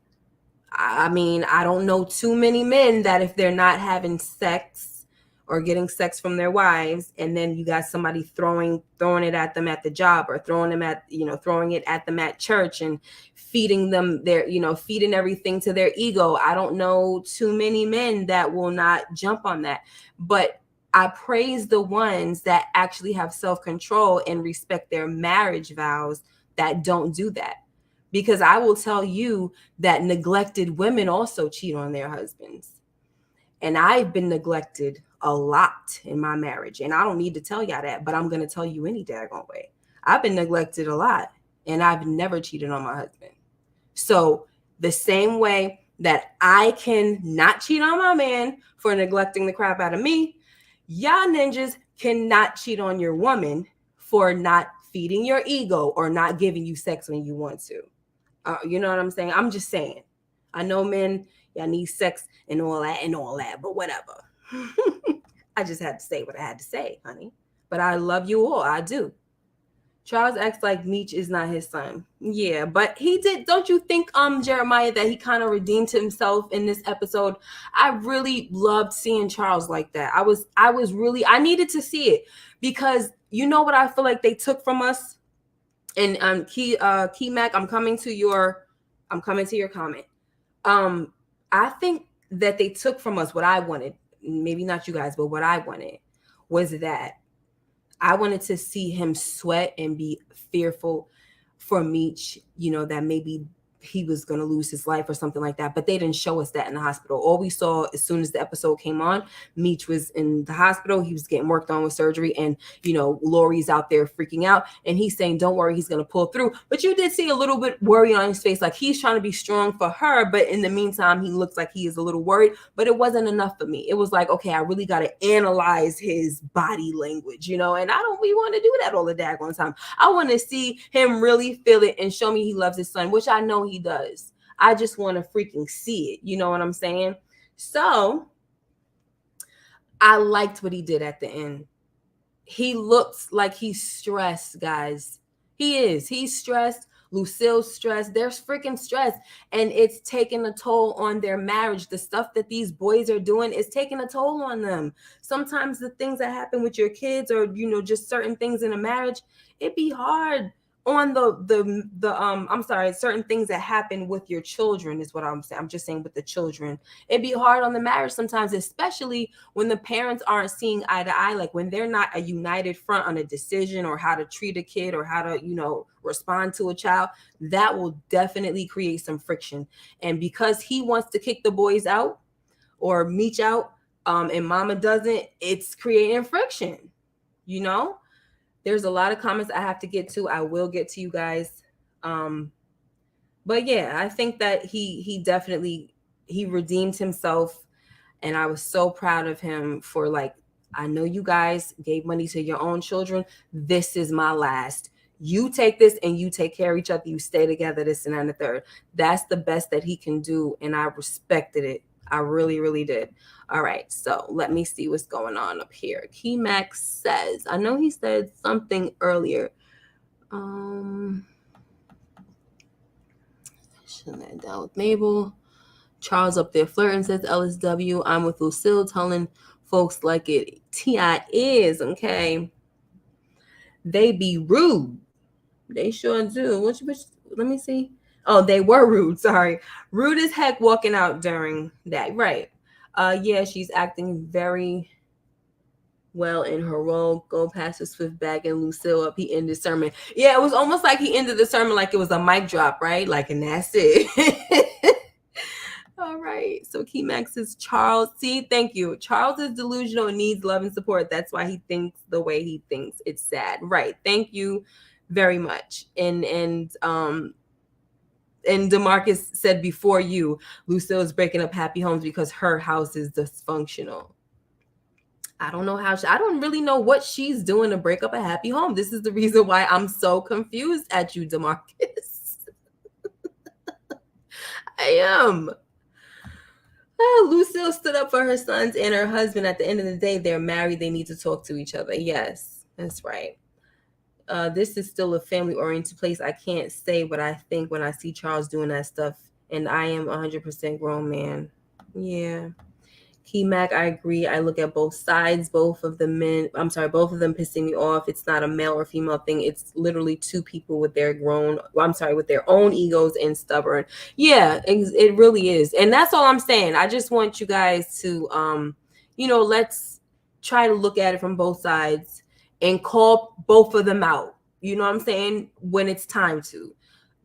I mean, I don't know too many men that if they're not having sex or getting sex from their wives, and then you got somebody throwing it at them at the job, or throwing them at, throwing it at them at church, and feeding them their, feeding everything to their ego. I don't know too many men that will not jump on that. But I praise the ones that actually have self-control and respect their marriage vows that don't do that. Because I will tell you that neglected women also cheat on their husbands. And I've been neglected a lot in my marriage. And I don't need to tell y'all that, but I'm going to tell you any daggone way. I've been neglected a lot, and I've never cheated on my husband. So the same way that I can not cheat on my man for neglecting the crap out of me, y'all ninjas cannot cheat on your woman for not feeding your ego or not giving you sex when you want to. You know what I'm saying? I'm just saying. I know men, y'all need sex and all that, but whatever. I just had to say what I had to say, honey. But I love you all. I do. Charles acts like Meech is not his son. Yeah, but he did. Don't you think, Jeremiah, that he kind of redeemed himself in this episode? I really loved seeing Charles like that. I needed to see it, because you know what I feel like they took from us. And Key Mac, I'm coming to your comment. I think that they took from us what I wanted. Maybe not you guys, but what I wanted was that I wanted to see him sweat and be fearful for Meech, that maybe he was going to lose his life or something like that. But they didn't show us that in the hospital. All we saw as soon as the episode came on, Meech was in the hospital. He was getting worked on with surgery. And, Lori's out there freaking out. And he's saying, don't worry, he's going to pull through. But you did see a little bit worry on his face. Like he's trying to be strong for her. But in the meantime, he looks like he is a little worried. But it wasn't enough for me. It was like, okay, I really got to analyze his body language, and I don't really want to do that all the daggone time. I want to see him really feel it and show me he loves his son, which I know he does. I just want to freaking see it. You know what I'm saying? So I liked what he did at the end. He looks like he's stressed, guys. He is. He's stressed. Lucille's stressed. There's freaking stress. And it's taking a toll on their marriage. The stuff that these boys are doing is taking a toll on them. Sometimes the things that happen with your kids, or, just certain things in a marriage, it be hard on certain things that happen with your children is what I'm saying. I'm just saying with the children. It'd be hard on the marriage sometimes, especially when the parents aren't seeing eye to eye, like when they're not a united front on a decision or how to treat a kid or how to, respond to a child. That will definitely create some friction. And because he wants to kick the boys out or Meech out, and mama doesn't, it's creating friction, There's a lot of comments I have to get to. I will get to you guys. But yeah, I think that he definitely, he redeemed himself. And I was so proud of him for, like, I know you guys gave money to your own children. This is my last. You take this and you take care of each other. You stay together, this and that and the third. That's the best that he can do. And I respected it. I really, really did. All right, so let me see what's going on up here. Key Max says, I know he said something earlier. Shouldn't have down with Mabel. Charles up there flirting, says LSW. I'm with Lucille, telling folks like it T.I. is, okay? They be rude. They sure do. Which, let me see. Oh, they were rude. Sorry. Rude as heck walking out during that. Right. Yeah, she's acting very well in her role. Go past the Swift bag and Lucille up. He ended the sermon. Yeah, it was almost like he ended the sermon like it was a mic drop, right? Like, and that's it. All right. So Key Max says, Charles. See, thank you. Charles is delusional and needs love and support. That's why he thinks the way he thinks. It's sad. Right. Thank you very much. And DeMarcus said before you, Lucille is breaking up happy homes because her house is dysfunctional. I don't know how I don't really know what she's doing to break up a happy home. This is the reason why I'm so confused at you, DeMarcus. I am. Lucille stood up for her sons and her husband. At the end of the day, they're married. They need to talk to each other. Yes, that's right. This is still a family-oriented place. I can't say what I think when I see Charles doing that stuff and I am 100% grown man. Yeah. Key Mac, I agree. I look at both sides, both of both of them pissing me off. It's not a male or female thing. It's literally two people with with their own egos and stubborn. Yeah, it really is. And that's all I'm saying. I just want you guys to, let's try to look at it from both sides and call both of them out. You know what I'm saying? When it's time to,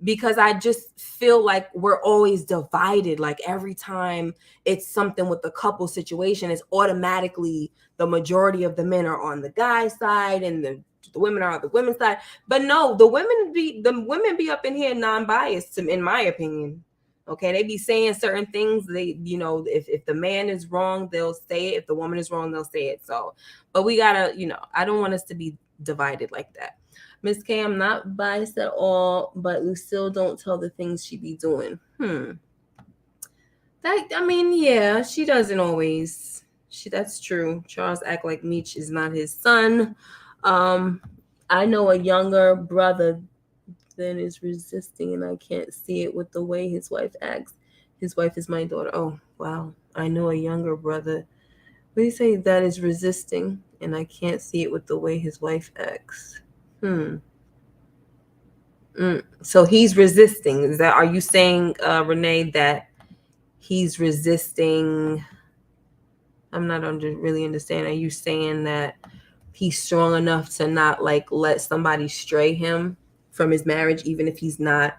because I just feel like we're always divided. Like every time it's something with the couple situation, it's automatically the majority of the men are on the guy's side and the women are on the women's side. But no, the women be up in here non-biased, in my opinion. Okay, they be saying certain things. They, if the man is wrong, they'll say it. If the woman is wrong, they'll say it. So, but we gotta, I don't want us to be divided like that. Miss K, I'm not biased at all, but Lucille don't tell the things she be doing. Yeah, she doesn't always. That's true. Charles act like Meech is not his son. I know a younger brother that is resisting, and I can't see it with the way his wife acts. His wife is my daughter. Oh, wow. I know a younger brother. What do you say? That is resisting, and I can't see it with the way his wife acts. So he's resisting. Are you saying, Renee, that he's resisting? I'm not really understanding. Are you saying that he's strong enough to not let somebody stray him from his marriage, even if he's not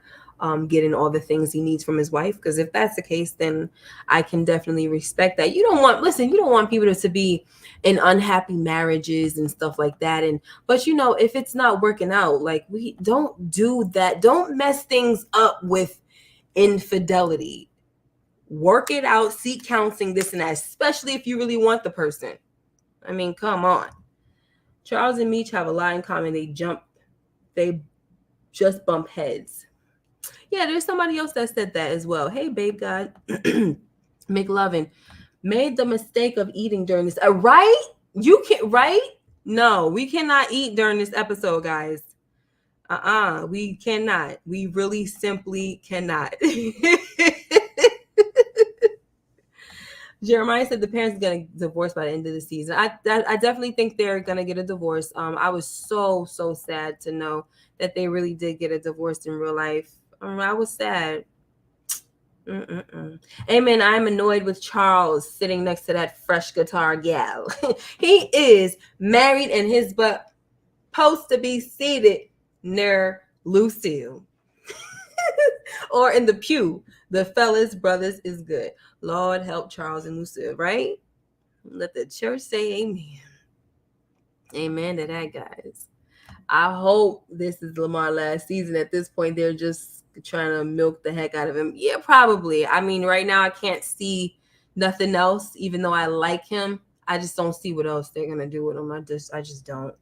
getting all the things he needs from his wife? Because if that's the case, then I can definitely respect that. You don't want people to be in unhappy marriages and stuff like that. But if it's not working out, we don't do that. Don't mess things up with infidelity. Work it out, seek counseling, this and that, especially if you really want the person. I mean, come on. Charles and Meech have a lot in common. They just bump heads. Yeah, there's somebody else that said that as well. Hey, babe God. McLovin made the mistake of eating during this. Right? You can, right? No, we cannot eat during this episode, guys. We cannot. We really simply cannot. Jeremiah said the parents are going to divorce by the end of the season. I definitely think they're going to get a divorce. I was so sad to know that they really did get a divorce in real life. I was sad. Amen. I'm annoyed with Charles sitting next to that fresh guitar gal. He is married and his butt supposed to be seated near Lucille. Or in the pew. The fellas brothers is good. Lord help Charles and Lucille, right? Let the church say amen. Amen to that, guys. I hope this is Lamar last season. At this point, they're just trying to milk the heck out of him. Yeah, probably. I mean, right now I can't see nothing else, even though I like him. I just don't see what else they're gonna do with him. I just don't.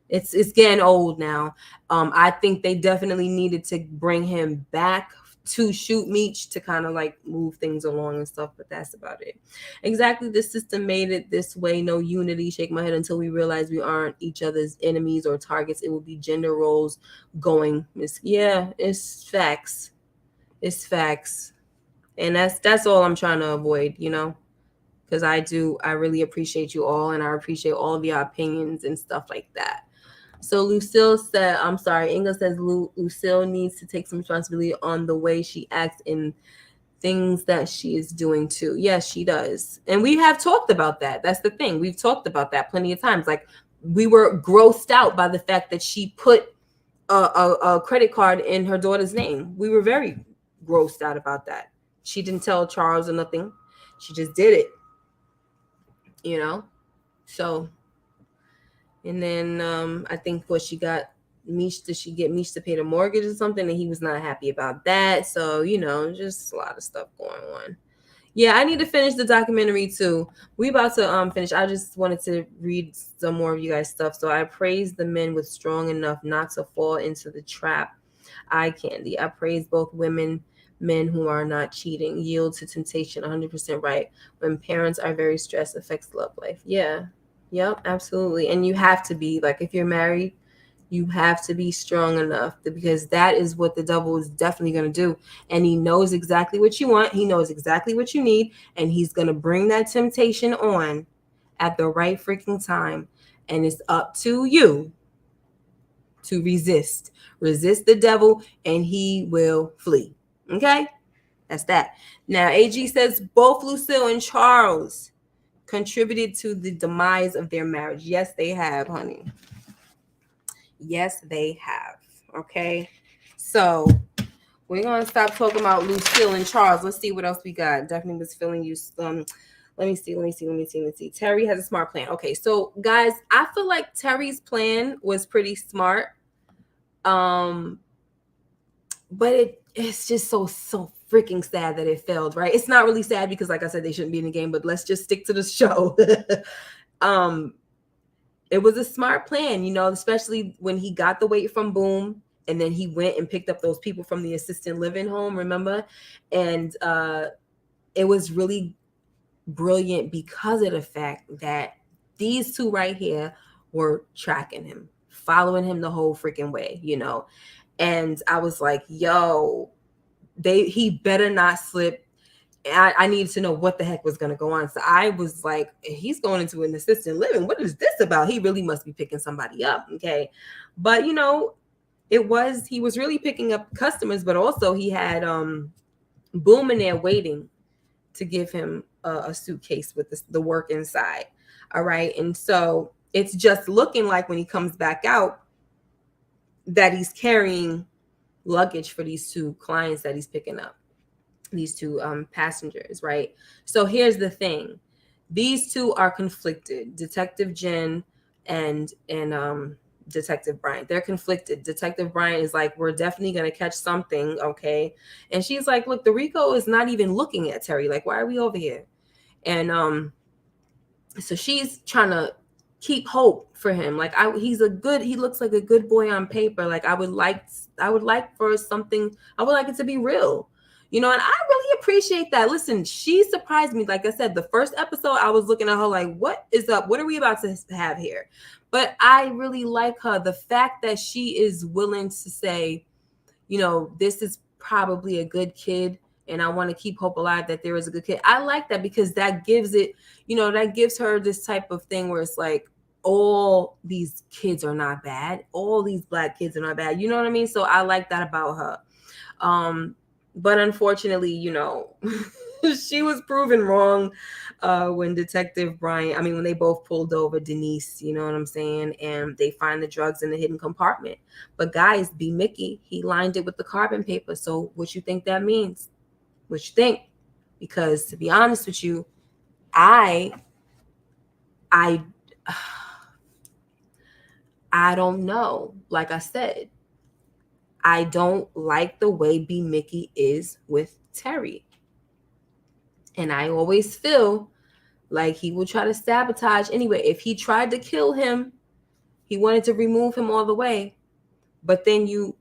It's getting old now. I think they definitely needed to bring him back to shoot Meech to kind of move things along and stuff, but that's about it. Exactly, the system made it this way. No unity. Shake my head until we realize we aren't each other's enemies or targets. It will be gender roles going. Yeah, it's facts. It's facts, and that's all I'm trying to avoid. Because I really appreciate you all, and I appreciate all of your opinions and stuff like that. So Lucille said, I'm sorry, Inga says Lucille needs to take some responsibility on the way she acts in things that she is doing too. Yes, she does. And we have talked about that. That's the thing. We've talked about that plenty of times. We were grossed out by the fact that she put a credit card in her daughter's name. We were very grossed out about that. She didn't tell Charles or nothing. She just did it. So... And then I think she got Meech. Did she get Meech to pay the mortgage or something? And he was not happy about that. So, just a lot of stuff going on. Yeah, I need to finish the documentary too. We about to finish. I just wanted to read some more of you guys' stuff. So I praise the men with strong enough not to fall into the trap. Eye candy. I praise both men who are not cheating. Yield to temptation. 100% right. When parents are very stressed, affects love life. Yeah. Yep, absolutely. And you have to be if you're married, You have to be strong enough because that is what the devil is definitely going to do. And he knows exactly what you want. He knows exactly what you need. And he's going to bring that temptation on at the right freaking time. And it's up to you to resist. Resist the devil and he will flee. Okay? That's that. Now, AG says both Lucille and Charles contributed to the demise of their marriage. Yes, they have, honey. Yes, they have. Okay. So we're gonna stop talking about Lucille and Charles. Let's see what else we got. Definitely was feeling you. Let me see. Terry has a smart plan. Okay, so guys, I feel like Terry's plan was pretty smart. But it's just so freaking sad that it failed, right? It's not really sad because, like I said, they shouldn't be in the game, but let's just stick to the show. It was a smart plan, especially when he got the weight from Boom and then he went and picked up those people from the assisted living home, remember? And it was really brilliant because of the fact that these two right here were tracking him, following him the whole freaking way, And I was like, yo, he better not slip. I needed to know what the heck was going to go on. So I was like, he's going into an assisted living. What is this about? He really must be picking somebody up. Okay. But he was really picking up customers, but also he had Boom in there waiting to give him a suitcase with the work inside. All right. And so it's just looking like when he comes back out that he's carrying luggage for these two clients that he's picking up, these two passengers, right? So here's the thing. These two are conflicted. Detective Jen and Detective Bryant. They're conflicted. Detective Bryant is like, we're definitely going to catch something, okay? And she's like, look, the Rico is not even looking at Terry. Like, why are we over here? And so she's trying to keep hope for him. Like, he looks like a good boy on paper. Like, I would like for something, I would like it to be real. And I really appreciate that. Listen, she surprised me. Like I said, the first episode, I was looking at her like, what is up? What are we about to have here? But I really like her. The fact that she is willing to say, this is probably a good kid. And I want to keep hope alive that there is a good kid. I like that because that gives it, that gives her this type of thing where it's like, all these kids are not bad. All these Black kids are not bad. You know what I mean? So I like that about her. But unfortunately, she was proven wrong when Detective Bryant, when they both pulled over Denise, you know what I'm saying? And they find the drugs in the hidden compartment. But guys, B. Mickey, he lined it with the carbon paper. So what you think that means? What you think? Because to be honest with you, I don't know. Like I said, I don't like the way B. Mickey is with Terry. And I always feel like he will try to sabotage anyway. If he tried to kill him, he wanted to remove him all the way. But then you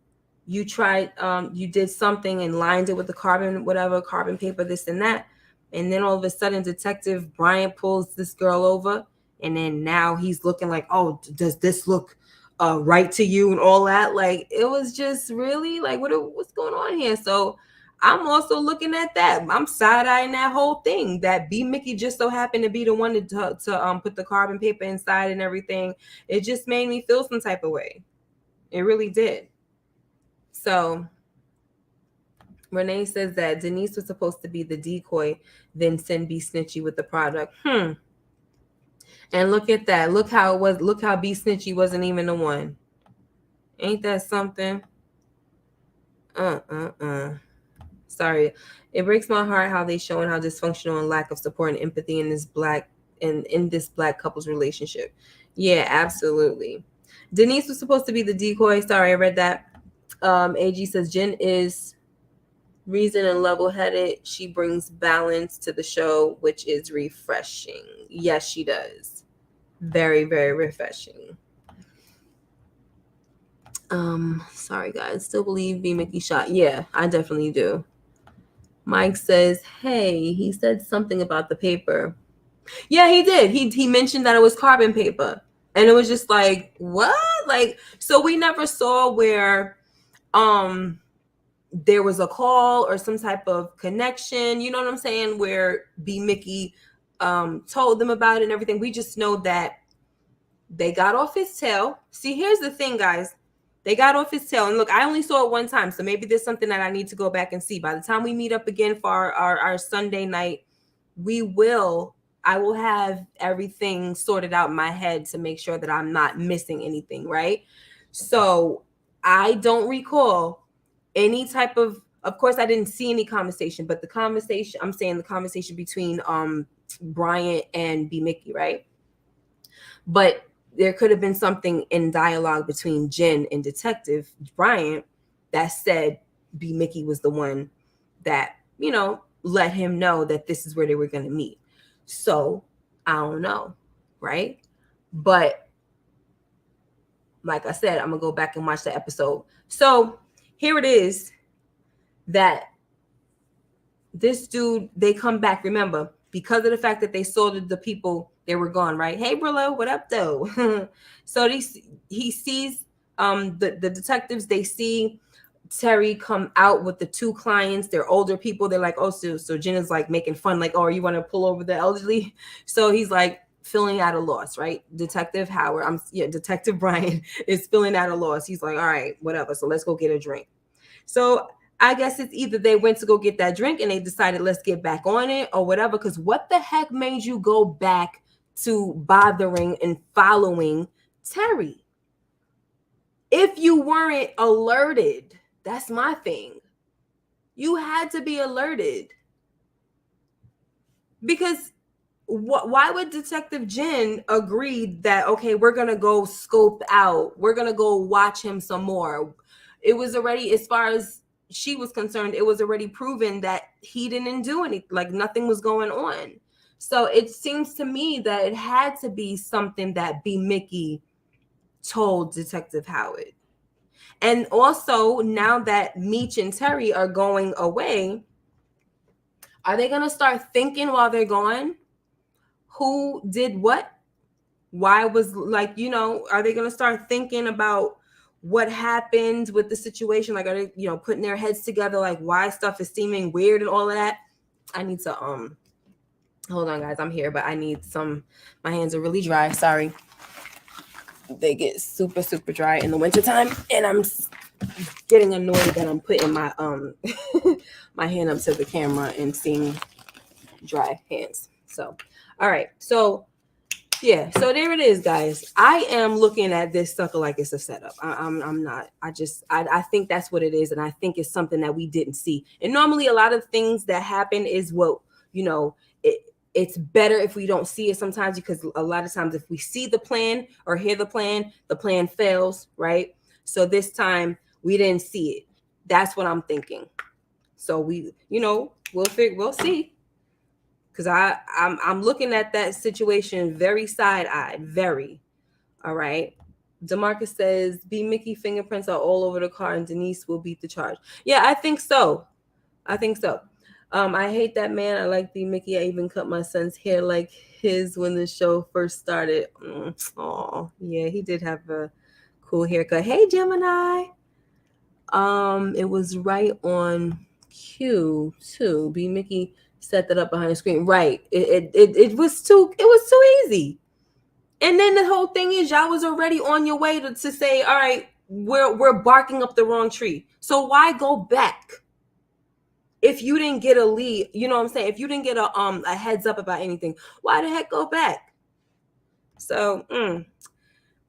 tried, you did something and lined it with the carbon paper, this and that. And then all of a sudden, Detective Bryant pulls this girl over. And then now he's looking like, oh, does this look right to you and all that? Like, it was just really like, what's going on here? So I'm also looking at that. I'm side-eyeing that whole thing. That B. Mickey just so happened to be the one to put the carbon paper inside and everything. It just made me feel some type of way. It really did. So Renee says that Denise was supposed to be the decoy, then send B. Snitchy with the product. And look at that. Look how it was. Look how B. Snitchy wasn't even the one. Ain't that something? Sorry. It breaks my heart how they showing how dysfunctional and lack of support and empathy in this black couple's relationship. Yeah, absolutely. Denise was supposed to be the decoy. Sorry, I read that. AG says Jen is reason and level-headed. She brings balance to the show, which is refreshing. Yes, she does. Very, very refreshing. Sorry guys, still believe B. Mickey shot. Yeah, I definitely do. Mike says, hey, he said something about the paper. Yeah, he did. He mentioned that it was carbon paper. And it was just like, what? Like, so we never saw where there was a call or some type of connection, you know what I'm saying, where B Mickey told them about it and everything. We just know that they got off his tail. See, here's the thing, guys. They got off his tail. And look, I only saw it one time, so maybe there's something that I need to go back and see. By the time we meet up again for our Sunday night, I will have everything sorted out in my head to make sure that I'm not missing anything, right? So I don't recall any type of course, I didn't see any conversation, but the conversation, I'm saying the conversation between Bryant and B Mickey, right? But there could have been something in dialogue between Jen and Detective Bryant that said B Mickey was the one that, let him know that this is where they were going to meet. So I don't know, right? But like I said, I'm going to go back and watch the episode. So here it is that this dude, they come back, remember, because of the fact that they saw the people, they were gone, right? Hey, Brillo, what up, though? So he sees the detectives, they see Terry come out with the two clients. They're older people. They're like, oh, so Jen is like making fun, like, oh, you want to pull over the elderly? So he's like filling out a loss, right? Detective Brian is filling out a loss. He's like, all right, whatever. So let's go get a drink. So I guess it's either they went to go get that drink and they decided let's get back on it or whatever. Because what the heck made you go back to bothering and following Terry if you weren't alerted? That's my thing. You had to be alerted. Because why would Detective Jen agree that, okay, we're going to go scope out, we're going to go watch him some more? It was already, as far as she was concerned, it was already proven that he didn't do anything, like nothing was going on. So it seems to me that it had to be something that B Mickey told Detective Howard. And also, now that Meech and Terry are going away, are they going to start thinking while they're gone? Who did what? Why was, like, are they going to start thinking about what happened with the situation? Like, are they, putting their heads together, like why stuff is seeming weird and all of that? I need to, hold on, guys. I'm here, but I need my hands are really dry. Sorry. They get super, super dry in the wintertime, and I'm getting annoyed that I'm putting my my hand up to the camera and seeing dry hands. So, all right. So, yeah. So there it is, guys. I am looking at this sucker like it's a setup. I'm not. I think that's what it is, and I think it's something that we didn't see. And normally, a lot of things that happen is what it's better if we don't see it sometimes, because a lot of times if we see the plan or hear the plan fails, right? So this time we didn't see it. That's what I'm thinking. So we'll see. Because I'm looking at that situation very side-eyed, very. All right. DeMarcus says, B Mickey fingerprints are all over the car and Denise will beat the charge. Yeah, I think so. I hate that man. I like B Mickey. I even cut my son's hair like his when the show first started. Oh, yeah, he did have a cool haircut. Hey, Gemini. It was right on cue too. B Mickey set that up behind the screen. Right. It was too easy. And then the whole thing is y'all was already on your way to say, all right, we're barking up the wrong tree. So why go back? If you didn't get a lead, you know what I'm saying? If you didn't get a heads up about anything, why the heck go back? So,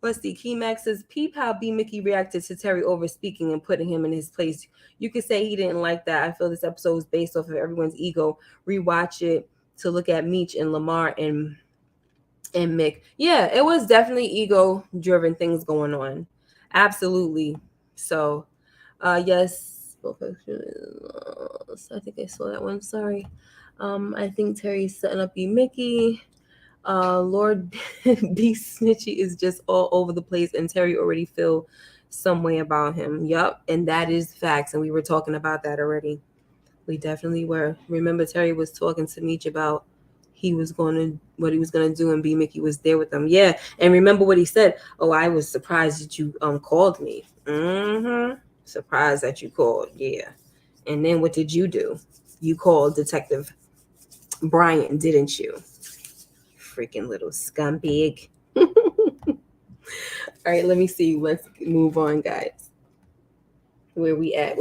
let's see. Keymax says, peep how B Mickey reacted to Terry over speaking and putting him in his place. You could say he didn't like that. I feel this episode was based off of everyone's ego. Rewatch it to look at Meech and Lamar and Mick. Yeah, it was definitely ego-driven things going on. Absolutely. So, yes. I think I saw that one. Sorry. I think Terry's setting up B Mickey. Lord B Snitchy is just all over the place, and Terry already feel some way about him. Yup, and that is facts. And we were talking about that already. We definitely were. Remember, Terry was talking to Meech about what he was gonna do, and B Mickey was there with them. Yeah, and remember what he said? Oh, I was surprised that you called me. Mm-hmm. Surprised that you called. Yeah. And then what did you do? You called Detective Bryant, didn't you? Freaking little scumbag. All right, let me see. Let's move on, guys. Where we at?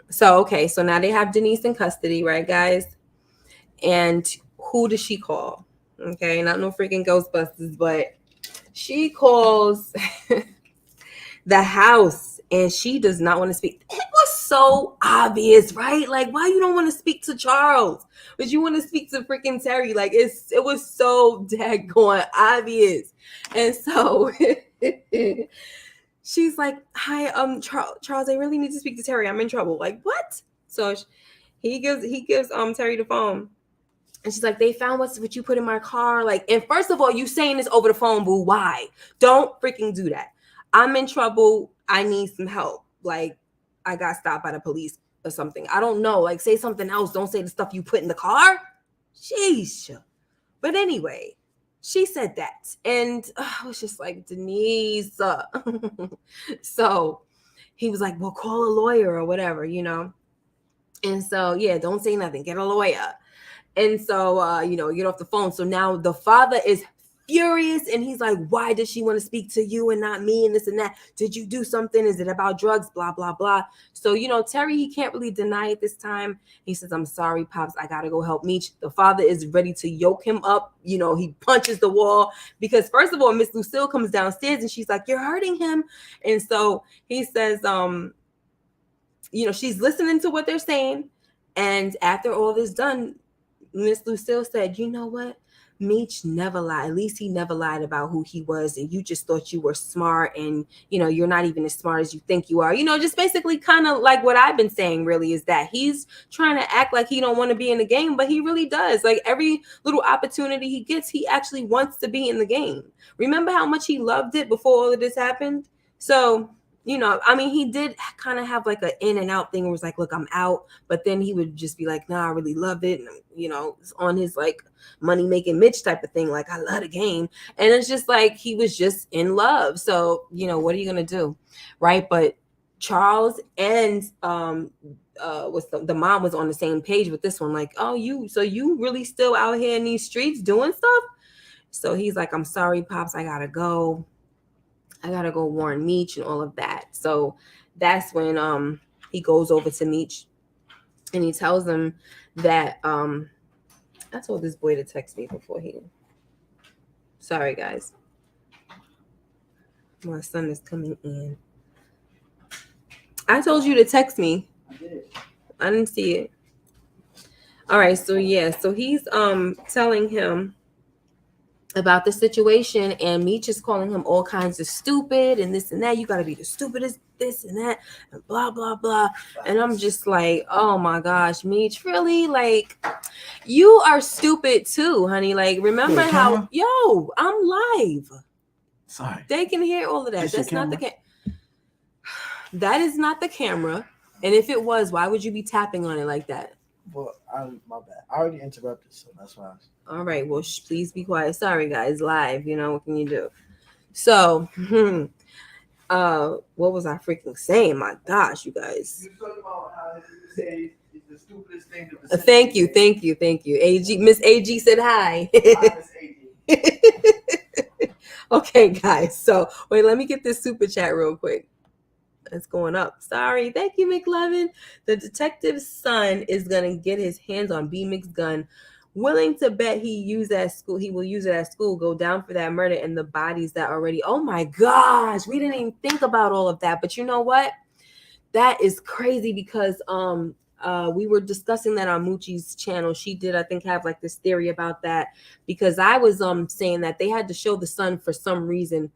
So okay, so now they have Denise in custody, right, guys? And who does she call? Okay, not no freaking Ghostbusters, but she calls the house, and she does not want to speak. It was so obvious, right? Like, why you don't want to speak to Charles, but you want to speak to freaking Terry? Like, it was so daggone obvious. And so she's like, "Hi, Charles, I really need to speak to Terry. I'm in trouble." Like, what? So he gives Terry the phone. And she's like, "They found what you put in my car." Like, and first of all, you saying this over the phone, boo. Why? Don't freaking do that. I'm in trouble. I need some help. Like, I got stopped by the police or something. I don't know. Like, say something else. Don't say the stuff you put in the car. Sheesh. But anyway, she said that. And I was just like, Denise. So he was like, "Well, call a lawyer or whatever, you know." And so, yeah, don't say nothing. Get a lawyer. And so, get off the phone. So now the father is furious, and he's like, "Why does she want to speak to you and not me, and this and that? Did you do something? Is it about drugs? Blah, blah, blah." So, Terry, he can't really deny it this time. He says, "I'm sorry, Pops. I got to go help Meech." The father is ready to yoke him up. He punches the wall because, first of all, Miss Lucille comes downstairs and she's like, "You're hurting him." And so he says, she's listening to what they're saying. And after all this done, Miss Lucille said, "You know what? Meech never lied. At least he never lied about who he was. And you just thought you were smart. And, you're not even as smart as you think you are." Just basically kind of like what I've been saying, really, is that he's trying to act like he don't want to be in the game, but he really does. Like, every little opportunity he gets, he actually wants to be in the game. Remember how much he loved it before all of this happened? So, he did kind of have like an in and out thing where it was like, "Look, I'm out." But then he would just be like, "Nah, I really love it." And, it's on his like money making Mitch type of thing. Like, "I love the game." And it's just like, he was just in love. So, what are you going to do? Right. But Charles and, the mom was on the same page with this one. Like, "Oh, you really still out here in these streets doing stuff?" So he's like, "I'm sorry, Pops. I got to go warn Meech," and all of that. So that's when he goes over to Meech and he tells him that I told this boy to text me before he. Sorry, guys. My son is coming in. I told you to text me. I didn't see it. All right, so yeah, so he's telling him about the situation, and Meech is calling him all kinds of stupid and this and that. "You got to be the stupidest, this and that, and blah, blah, blah." And I'm just like, oh my gosh, Meech, really? Like, you are stupid too, honey. Like, remember how, I'm live. Sorry. They can hear all of that. That's not the that is not the camera. And if it was, why would you be tapping on it like that? Well, my bad. I already interrupted, so that's why. All right. Well, please be quiet. Sorry, guys. Live. What can you do? So, what was I freaking saying? My gosh, you guys. You talking about how you say it's the stupidest thing. Thank you. AG, Miss AG said hi. Hi, Miss AG. Okay, guys. So wait, let me get this super chat real quick. It's going up. Sorry. Thank you, McLevin. The detective's son is gonna get his hands on B Mc's gun. Willing to bet he will use it at school, go down for that murder, and the bodies that already. Oh my gosh, we didn't even think about all of that. But you know what? That is crazy because we were discussing that on Moochie's channel. She did, I think, have like this theory about that, because I was saying that they had to show the son for some reason,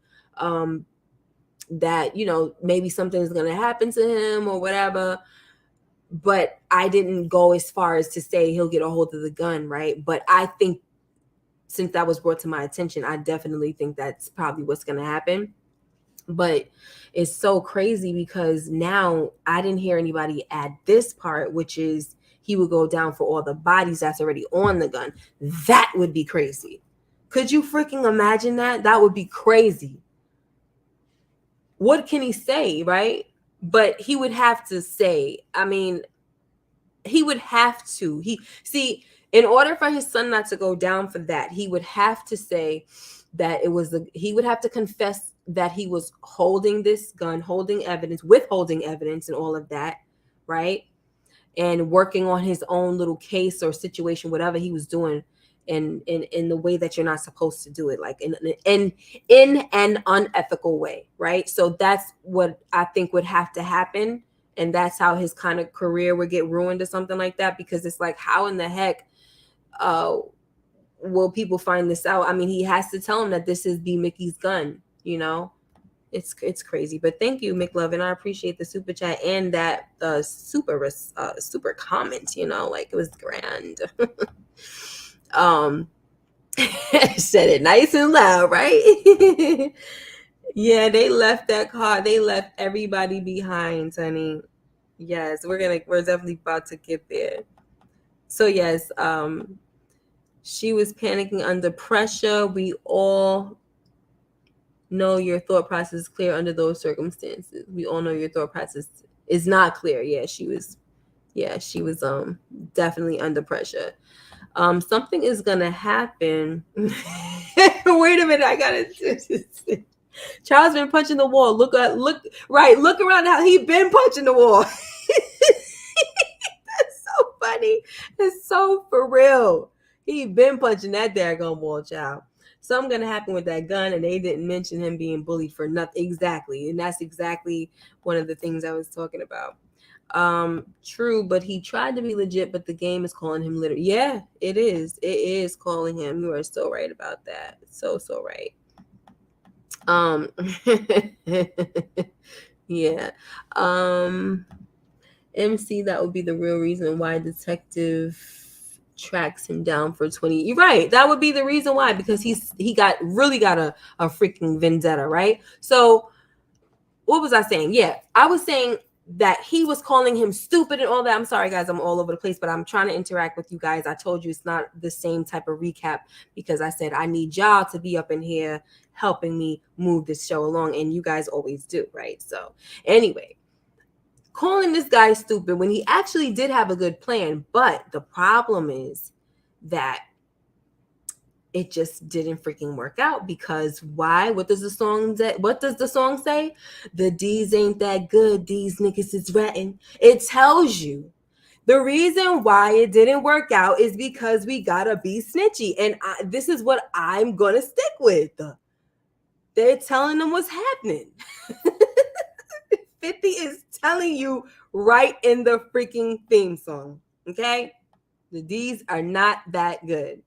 that maybe something's gonna happen to him or whatever. But I didn't go as far as to say he'll get a hold of the gun, right? But I think since that was brought to my attention, I definitely think that's probably what's gonna happen. But it's so crazy because now I didn't hear anybody add this part, which is he would go down for all the bodies that's already on the gun. That would be crazy. Could you freaking imagine that? That would be crazy. What can he say, right? But he would have to say, I mean, he would have to. He see, in order for his son not to go down for that, he would have to say that it was the he would have to confess that he was holding this gun, holding evidence, withholding evidence and all of that, right? And working on his own little case or situation, whatever he was doing in the way that you're not supposed to do it, like in an unethical way, right? So that's what I think would have to happen. And that's how his kind of career would get ruined or something like that, because it's like, how in the heck uh will people find this out? I mean, he has to tell him that this is B Mickey's gun, you know. It's crazy. But thank you, McLovin. I appreciate the super chat and that super comment, you know, like it was grand. um said it nice and loud, right? Yeah, they left that car. They left everybody behind, honey. Yes, we're definitely about to get there. So yes, she was panicking under pressure. We all know your thought process is clear under those circumstances. We all know your thought process is not clear. Yeah, she was definitely under pressure. Something is gonna happen. Wait a minute, I gotta Charles been punching the wall. Look around how he been punching the wall. That's so funny. It's so for real. He been punching that daggone wall, child. Something gonna happen with that gun, and they didn't mention him being bullied for nothing. Exactly, and that's exactly one of the things I was talking about. True, but he tried to be legit, but the game is calling him literally. Yeah, it is. It is calling him. You are so right about that. So right. Um yeah. Um MC, that would be the real reason why detective tracks him down for 20. You're right. That would be the reason why, because he got a freaking vendetta, right? So what was I saying? Yeah, I was saying that he was calling him stupid and all that. I'm sorry, guys, I'm all over the place, but I'm trying to interact with you guys. I told you it's not the same type of recap because I said I need y'all to be up in here helping me move this show along, and you guys always do, right? So, anyway, calling this guy stupid when he actually did have a good plan, but the problem is that it just didn't freaking work out. Because why? What does the song say? The D's ain't that good, these niggas is ratting. It tells you the reason why it didn't work out is because we gotta be snitchy. And this is what I'm gonna stick with. They're telling them what's happening. 50 is telling you right in the freaking theme song. Okay? The D's are not that good.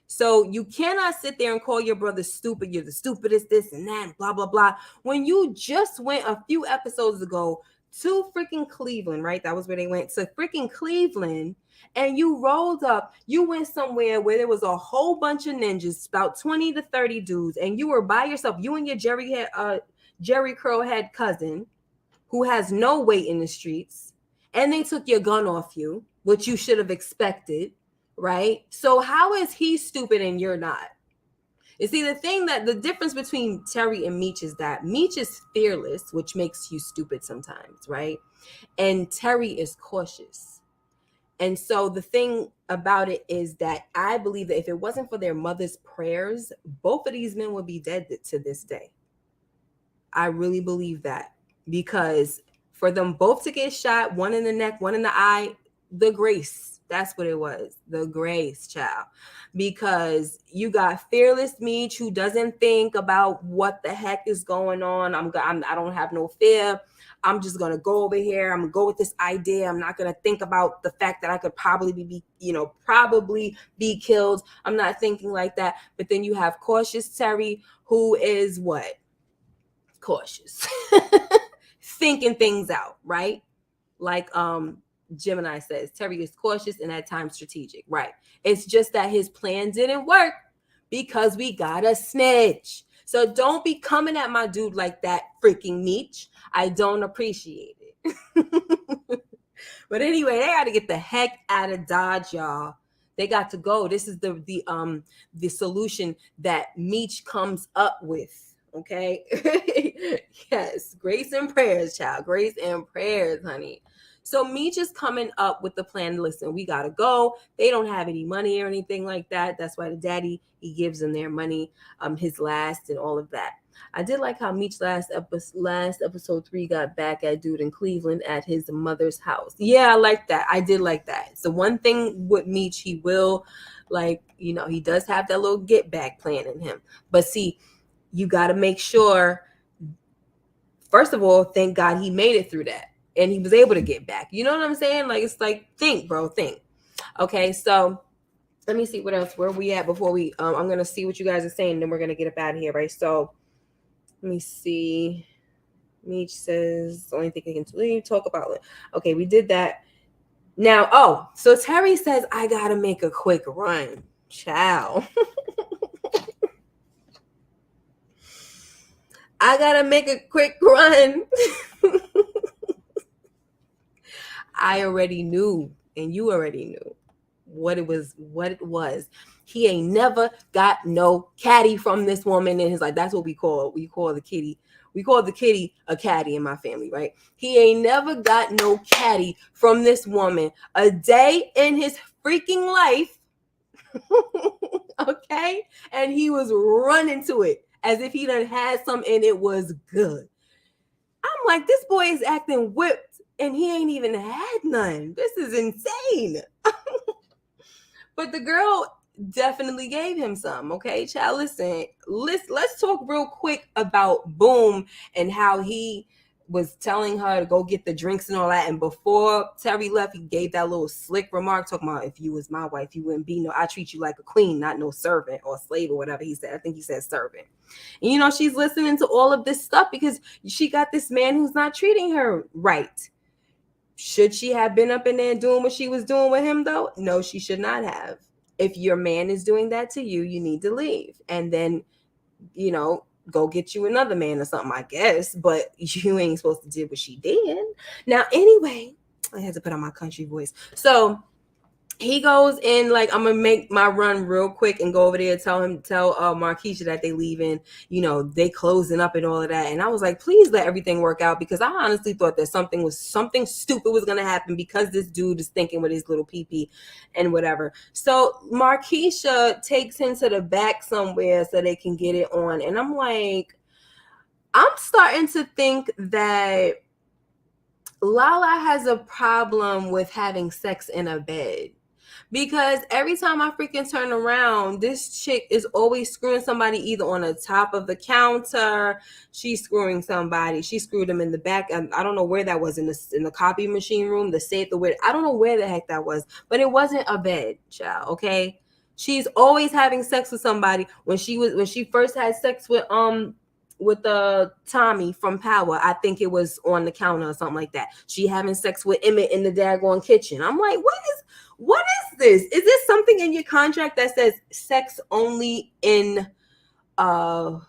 So you cannot sit there and call your brother stupid. You're the stupidest, this and that, and blah, blah, blah. When you just went a few episodes ago to freaking Cleveland, right? That was where they went to freaking Cleveland. And you rolled up, you went somewhere where there was a whole bunch of ninjas, about 20 to 30 dudes, and you were by yourself, you and your Jerry Curl head cousin, who has no weight in the streets, and they took your gun off you, which you should have expected, right? So how is he stupid and you're not? You see, the difference between Terry and Meech is that Meech is fearless, which makes you stupid sometimes, right? And Terry is cautious. And so the thing about it is that I believe that if it wasn't for their mother's prayers, both of these men would be dead to this day. I really believe that, because for them both to get shot, one in the neck, one in the eye, the grace, that's what it was, the grace, child. Because you got fearless Meech, who doesn't think about what the heck is going on. I don't have no fear. I'm just gonna go over here. I'm gonna go with this idea. I'm not gonna think about the fact that I could probably be killed. I'm not thinking like that. But then you have cautious Terry, who is what? Cautious. Thinking things out, right? Like Gemini says, Terry is cautious and at times strategic, right? It's just that his plan didn't work because we got a snitch. So don't be coming at my dude like that, freaking Meech. I don't appreciate it. But anyway, they got to get the heck out of Dodge, y'all. They got to go. This is the solution that Meech comes up with. Okay. Yes, grace and prayers, child. Grace and prayers, honey. So Meech is coming up with the plan. Listen, we gotta go. They don't have any money or anything like that. That's why the daddy, he gives them their money, his last and all of that. I did like how Meech last episode 3 got back at dude in Cleveland at his mother's house. Yeah, I like that. I did like that. So one thing with Meech, he will, like, he does have that little get back plan in him. But see, you got to make sure, first of all, thank God he made it through that and he was able to get back. You know what I'm saying? Like, it's like, think, bro, think. Okay, so let me see what else, where we at before we, I'm going to see what you guys are saying, then we're going to get up out of here, right? So let me see. Meech says, the only thing I can talk about. Okay, we did that. Now, so Terry says, I got to make a quick run. Ciao. I got to make a quick run. I already knew, and you already knew what it was. He ain't never got no caddy from this woman in his life. That's what we call the kitty. We call the kitty a caddy in my family, right? He ain't never got no caddy from this woman a day in his freaking life. Okay? And he was running to it as if he done had some and it was good. I'm like, this boy is acting whipped and he ain't even had none. This is insane. But the girl definitely gave him some. Okay, child, listen, let's talk real quick about Boom and how he was telling her to go get the drinks and all that. And before Terry left, he gave that little slick remark talking about, if you was my wife, you wouldn't be I treat you like a queen, not no servant or slave or whatever he said. I think he said servant. And she's listening to all of this stuff because she got this man who's not treating her right. Should she have been up in there doing what she was doing with him, though? No, she should not have. If your man is doing that to you, you need to leave. And then, go get you another man or something, I guess. But you ain't supposed to do what she did. Now, anyway, I had to put on my country voice. So he goes in, like, I'm gonna make my run real quick and go over there, tell Marquisha that they leaving, they closing up and all of that. And I was like, please let everything work out, because I honestly thought that something stupid was gonna happen because this dude is thinking with his little pee and whatever. So Marquisha takes him to the back somewhere so they can get it on. And I'm like, I'm starting to think that Lala has a problem with having sex in a bed. Because every time I freaking turn around, this chick is always screwing somebody either on the top of the counter. She's screwing somebody. She screwed him in the back. I don't know where that was, in the copy machine room, the safe, I don't know where the heck that was. But it wasn't a bed, child, okay? She's always having sex with somebody. When she first had sex with Tommy from Power, I think it was on the counter or something like that. She having sex with Emmett in the daggone kitchen. I'm like, what is this? Is this something in your contract that says sex only in not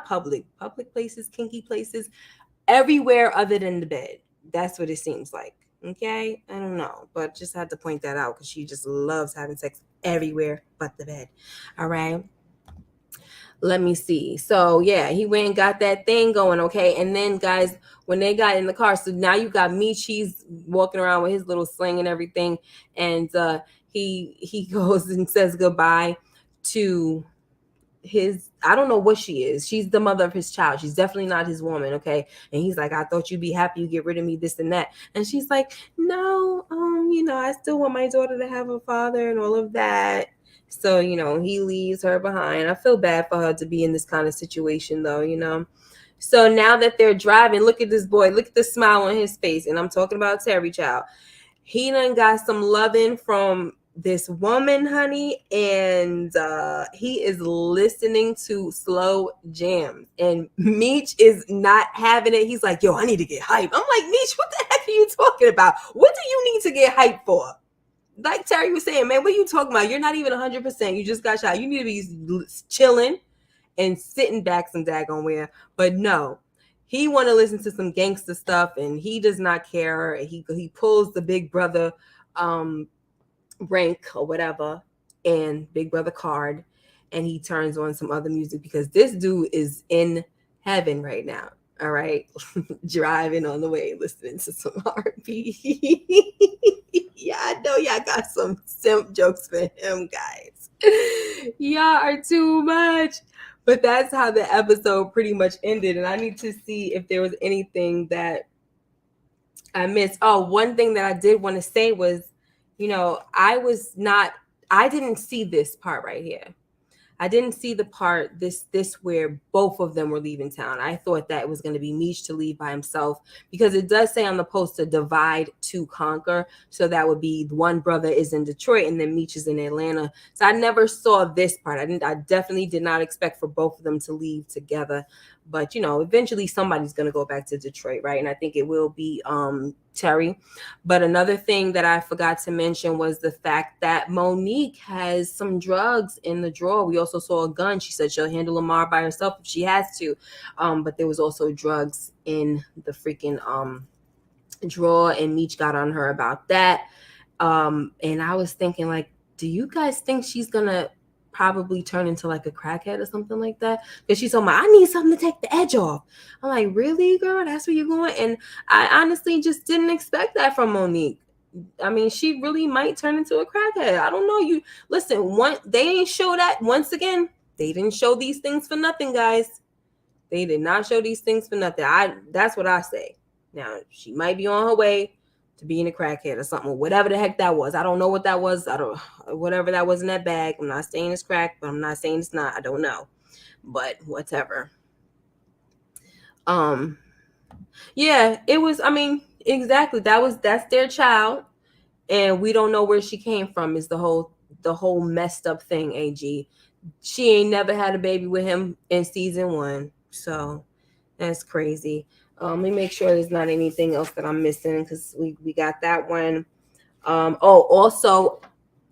public places, kinky places, everywhere other than the bed? That's what it seems like. Okay, I don't know, but just had to point that out because she just loves having sex everywhere but the bed. All right. Let me see. So yeah, he went and got that thing going. Okay. And then guys, when they got in the car, so now you got Meech, he's walking around with his little sling and everything. And he goes and says goodbye to I don't know what she is. She's the mother of his child. She's definitely not his woman. Okay. And he's like, I thought you'd be happy you get rid of me, this and that. And she's like, no, I still want my daughter to have a father and all of that. So, he leaves her behind. I feel bad for her to be in this kind of situation, though, So now that they're driving, look at this boy. Look at the smile on his face. And I'm talking about Terry, child. He done got some loving from this woman, honey. And he is listening to slow jams. And Meech is not having it. He's like, yo, I need to get hype. I'm like, Meech, what the heck are you talking about? What do you need to get hype for? like Terry was saying, man, what are you talking about? You're not even 100%. You just got shot. You need to be chilling and sitting back some daggone where. But no, he want to listen to some gangster stuff, and he does not care. He pulls the Big Brother rank or whatever, and Big Brother card, and he turns on some other music because this dude is in heaven right now. All right, driving on the way, listening to some R&B. Yeah, I know y'all got some simp jokes for him, guys. Y'all are too much. But that's how the episode pretty much ended. And I need to see if there was anything that I missed. Oh, one thing that I did want to say was, I didn't see this part right here. I didn't see the part this where both of them were leaving town. I thought that it was going to be Meech to leave by himself, because it does say on the poster divide to conquer. So that would be one brother is in Detroit and then Meech is in Atlanta. So I never saw this part. I definitely did not expect for both of them to leave together. But eventually somebody's going to go back to Detroit, right? And I think it will be Terry. But another thing that I forgot to mention was the fact that Monique has some drugs in the drawer. We also saw a gun. She said she'll handle Lamar by herself if she has to. But there was also drugs in the freaking drawer, and Meech got on her about that. And I was thinking, like, do you guys think she's gonna probably turn into like a crackhead or something like that? Because she's talking about, I need something to take the edge off. I'm like, really, girl? That's where you're going? And I honestly just didn't expect that from Monique. I mean, she really might turn into a crackhead. I don't know. You listen, they ain't show that. Once again, they didn't show these things for nothing, guys. They did not show these things for nothing. That's what I say. Now, she might be on her way to being a crackhead or something, whatever the heck that was. I don't know what that was. Whatever that was in that bag. I'm not saying it's crack, but I'm not saying it's not. I don't know. But whatever. Yeah, it was, I mean, exactly. That's their child, and we don't know where she came from is the whole messed up thing, AG. She ain't never had a baby with him in season 1. So that's crazy. Let me make sure there's not anything else that I'm missing, because we got that one. Also,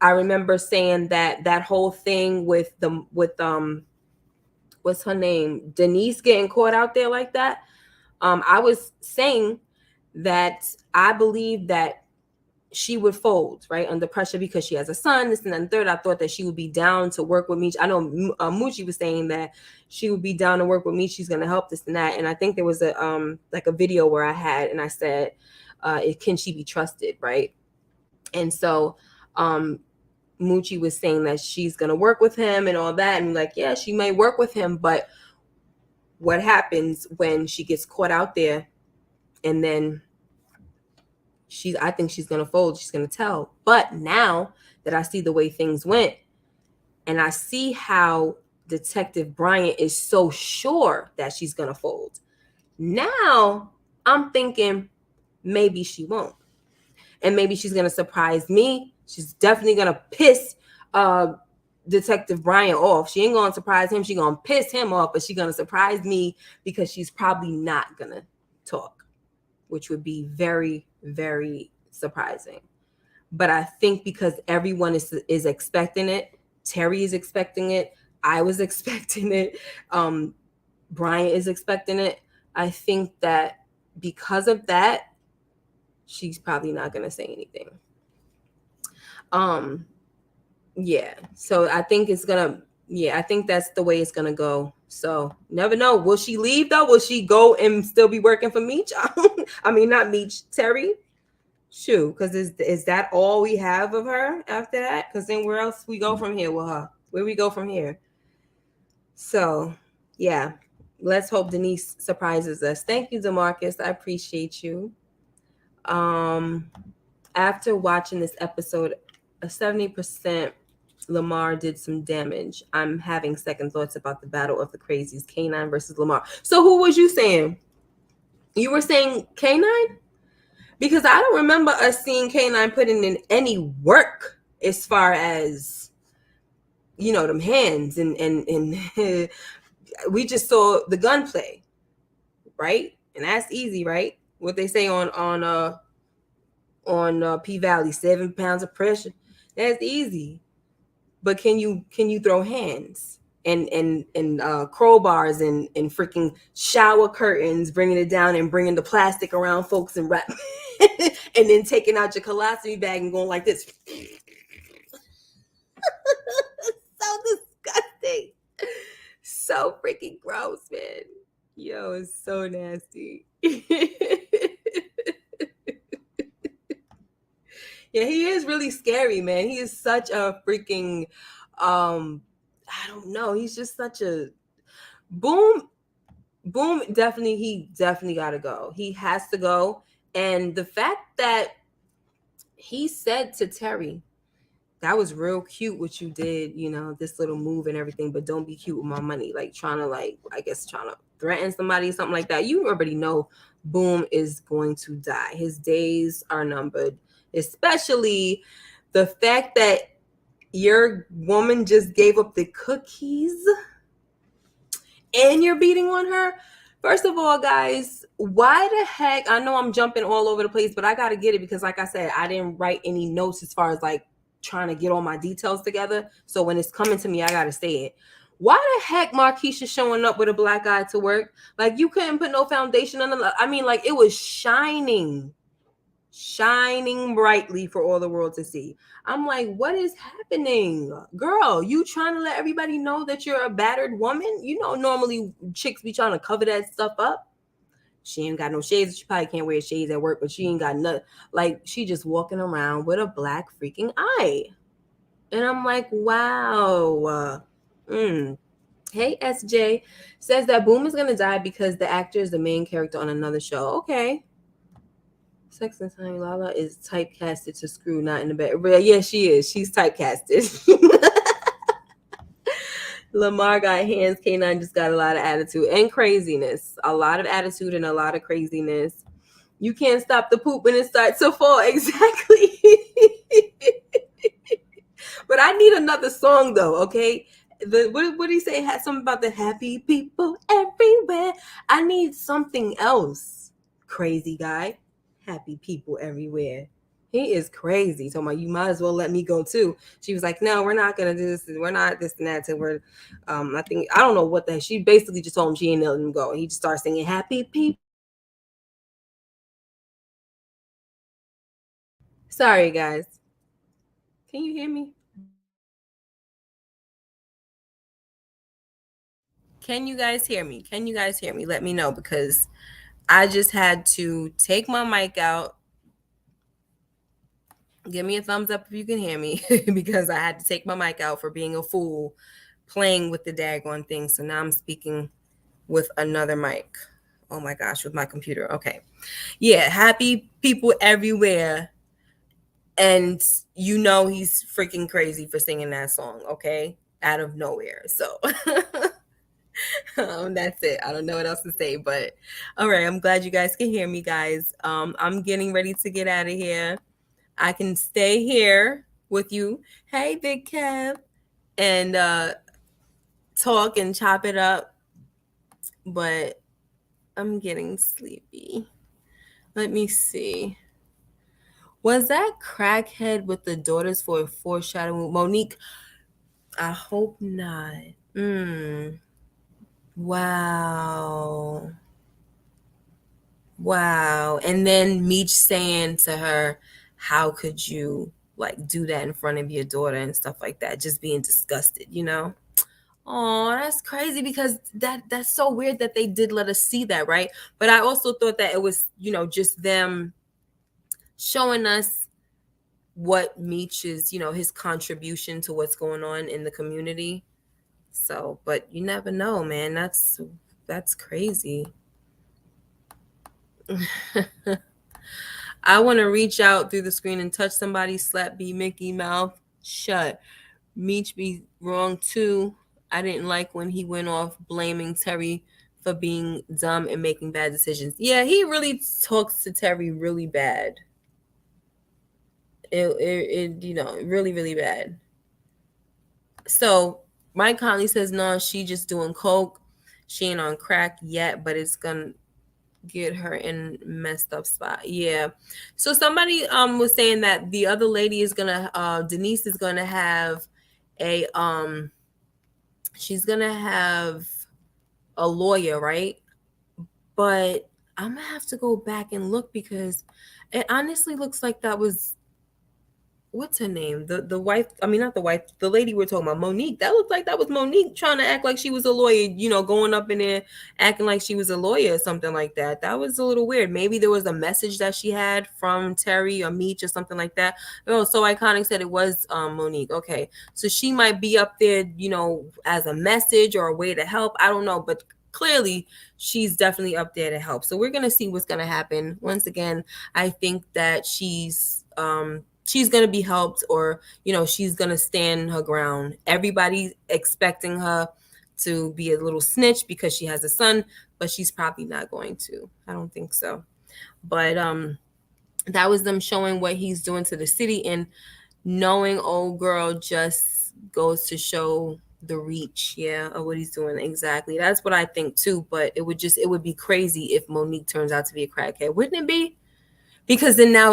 I remember saying that whole thing with what's her name, Denise, getting caught out there like that. I was saying that I believe that she would fold, right, under pressure, because she has a son, this and that and third. I thought that she would be down to work with me. I know Moochie was saying that she would be down to work with me. She's going to help this and that. And I think there was a video where I had, and I said, can she be trusted, right? And so Moochie was saying that she's going to work with him and all that. And like, yeah, she may work with him, but what happens when she gets caught out there, and then I think she's going to fold. She's going to tell. But now that I see the way things went, and I see how Detective Bryant is so sure that she's going to fold, now I'm thinking maybe she won't. And maybe she's going to surprise me. She's definitely going to piss Detective Bryant off. She ain't going to surprise him. She's going to piss him off, but she's going to surprise me, because she's probably not going to talk, which would be very, very surprising. But I think because everyone is expecting it, Terry is expecting it, I was expecting it, Bryant is expecting it, I think that because of that, she's probably not going to say anything. Yeah, so I think I think that's the way it's gonna go. So never know. Will she leave though? Will she go and still be working for Meech? I mean, not Meech, Terry. Shoot, because is that all we have of her after that? Because then where else we go from here with her? Where we go from here? So yeah, let's hope Denise surprises us. Thank you, DeMarcus. I appreciate you. After watching this episode, a 70% Lamar did some damage. I'm having second thoughts about the battle of the crazies, K9 versus Lamar. So who was you saying? You were saying K9? Because I don't remember us seeing K9 putting in any work as far as, them hands and we just saw the gunplay, right? And that's easy, right? What they say on on P Valley, 7 pounds of pressure. That's easy. But can you throw hands and crowbars and freaking shower curtains, bringing it down and bringing the plastic around folks and wrap, and then taking out your colostomy bag and going like this. So disgusting, so freaking gross, man. Yo, it's so nasty. Yeah, he is really scary, man. He is such a freaking I don't know. He's just such a boom. Boom, definitely, he definitely got to go. He has to go. And the fact that he said to Terry, that was real cute what you did, this little move and everything, but don't be cute with my money. Like trying to, like, I guess trying to threaten somebody, something like that. You already know Boom is going to die. His days are numbered, especially the fact that your woman just gave up the cookies and you're beating on her. First of all, guys, why the heck? I know I'm jumping all over the place, but I got to get it because, like I said, I didn't write any notes as far as like trying to get all my details together. So when it's coming to me, I got to say it. Why the heck Marquisha showing up with a black eye to work? Like, you couldn't put no foundation on the, I mean, like, it was shining brightly for all the world to see. I'm like, what is happening? Girl, you trying to let everybody know that you're a battered woman? Normally chicks be trying to cover that stuff up. She ain't got no shades. She probably can't wear shades at work, but she ain't got nothing. Like, she just walking around with a black freaking eye. And I'm like, wow. Hey, SJ says that Boom is going to die because the actor is the main character on another show. Okay. Sex and Time Lala is typecasted to screw, not in the bed. Yeah, she is. She's typecasted. Lamar got hands. K9 just got a lot of attitude and craziness. A lot of attitude and a lot of craziness. You can't stop the poop when it starts to fall. Exactly. But I need another song though, okay? What did he say? Had something about the happy people everywhere. I need something else. Crazy guy. Happy people everywhere. He is crazy. Talking about, you might as well let me go too. She was like, no, we're not gonna do this. We're not this and that till we're I don't know what the, she basically just told him she ain't letting him go. And he just started singing happy people. Sorry guys. Can you hear me? Can you guys hear me? Can you guys hear me? Let me know, because I just had to take my mic out. Give me a thumbs up if you can hear me because I had to take my mic out for being a fool playing with the daggone thing. So now I'm speaking with another mic. Oh my gosh, with my computer. Okay. Yeah, happy people everywhere. And he's freaking crazy for singing that song, okay? Out of nowhere. So that's it. I don't know what else to say, but all right. I'm glad you guys can hear me, guys. I'm getting ready to get out of here. I can stay here with you. Hey, Big Kev, and talk and chop it up, but I'm getting sleepy. Let me see. Was that crackhead with the daughters for a foreshadowing? Monique, I hope not. Wow. Wow. And then Meech saying to her, how could you like do that in front of your daughter and stuff like that? Just being disgusted. Oh, that's crazy, because that's so weird that they did let us see that, right? But I also thought that it was, just them showing us what Meech is, his contribution to what's going on in the community. So, but you never know, man. That's crazy. I want to reach out through the screen and touch somebody, slap B Mickey mouth shut. Meech be wrong too. I didn't like when he went off blaming Terry for being dumb and making bad decisions. Yeah, he really talks to Terry really bad. Really, really bad. So Mike Conley says, no, she just doing coke. She ain't on crack yet, but it's gonna get her in messed up spot. Yeah. So somebody was saying that the other lady is gonna Denise is gonna have a she's gonna have a lawyer, right? But I'm gonna have to go back and look because it honestly looks like that was what's her name? The wife, I mean not the wife, the lady we're talking about, Monique. That looked like that was Monique trying to act like she was a lawyer, going up in there acting like she was a lawyer or something like that. That was a little weird. Maybe there was a message that she had from Terry or Meech or something like that. Oh, so iconic said it was Monique. Okay. So she might be up there, as a message or a way to help. I don't know, but clearly she's definitely up there to help. So we're gonna see what's gonna happen. Once again, I think that she's going to be helped, or she's going to stand her ground. Everybody's expecting her to be a little snitch because she has a son, but she's probably not going to. I don't think so. But that was them showing what he's doing to the city, and knowing old girl just goes to show the reach, yeah, of what he's doing. Exactly, that's what I think too. But it would be crazy if Monique turns out to be a crackhead, wouldn't it be? Because then now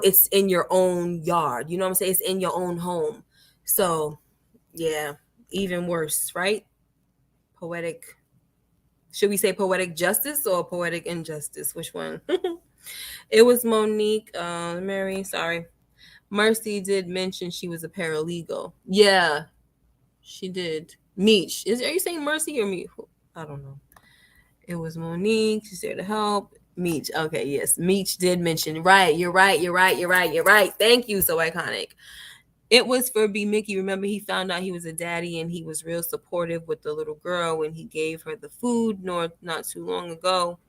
it's in your own yard. You know what I'm saying? It's in your own home. So yeah, even worse, right? Poetic. Should we say poetic justice or poetic injustice? Which one? It was Monique. Mary. Sorry, Mercy did mention she was a paralegal. Yeah, she did. Meech. Are you saying Mercy or me? I don't know. It was Monique. She's there to help. Meech. Okay, yes. Meech did mention. Right. You're right. You're right. You're right. You're right. Thank you. So iconic. It was for B. Mickey. Remember, he found out he was a daddy and he was real supportive with the little girl when he gave her the food not too long ago.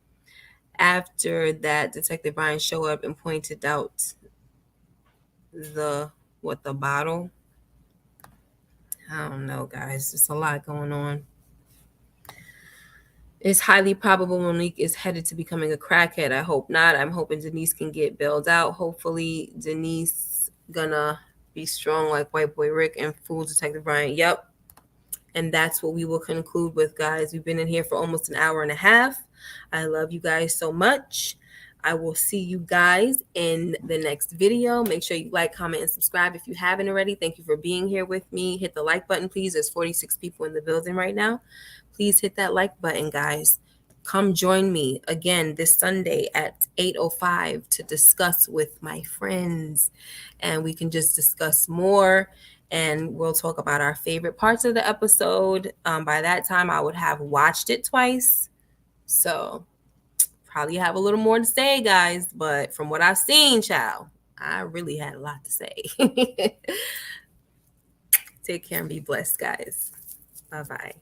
After that, Detective Brian showed up and pointed out the bottle. I don't know, guys. There's a lot going on. It's highly probable Monique is headed to becoming a crackhead. I hope not. I'm hoping Denise can get bailed out. Hopefully, Denise gonna be strong like White Boy Rick and fool Detective Brian. Yep. And that's what we will conclude with, guys. We've been in here for almost an hour and a half. I love you guys so much. I will see you guys in the next video. Make sure you like, comment, and subscribe if you haven't already. Thank you for being here with me. Hit the like button, please. There's 46 people in the building right now. Please hit that like button, guys. Come join me again this Sunday at 8:05 to discuss with my friends. And we can just discuss more, and we'll talk about our favorite parts of the episode. By that time, I would have watched it twice. So probably have a little more to say, guys. But from what I've seen, child, I really had a lot to say. Take care and be blessed, guys. Bye bye.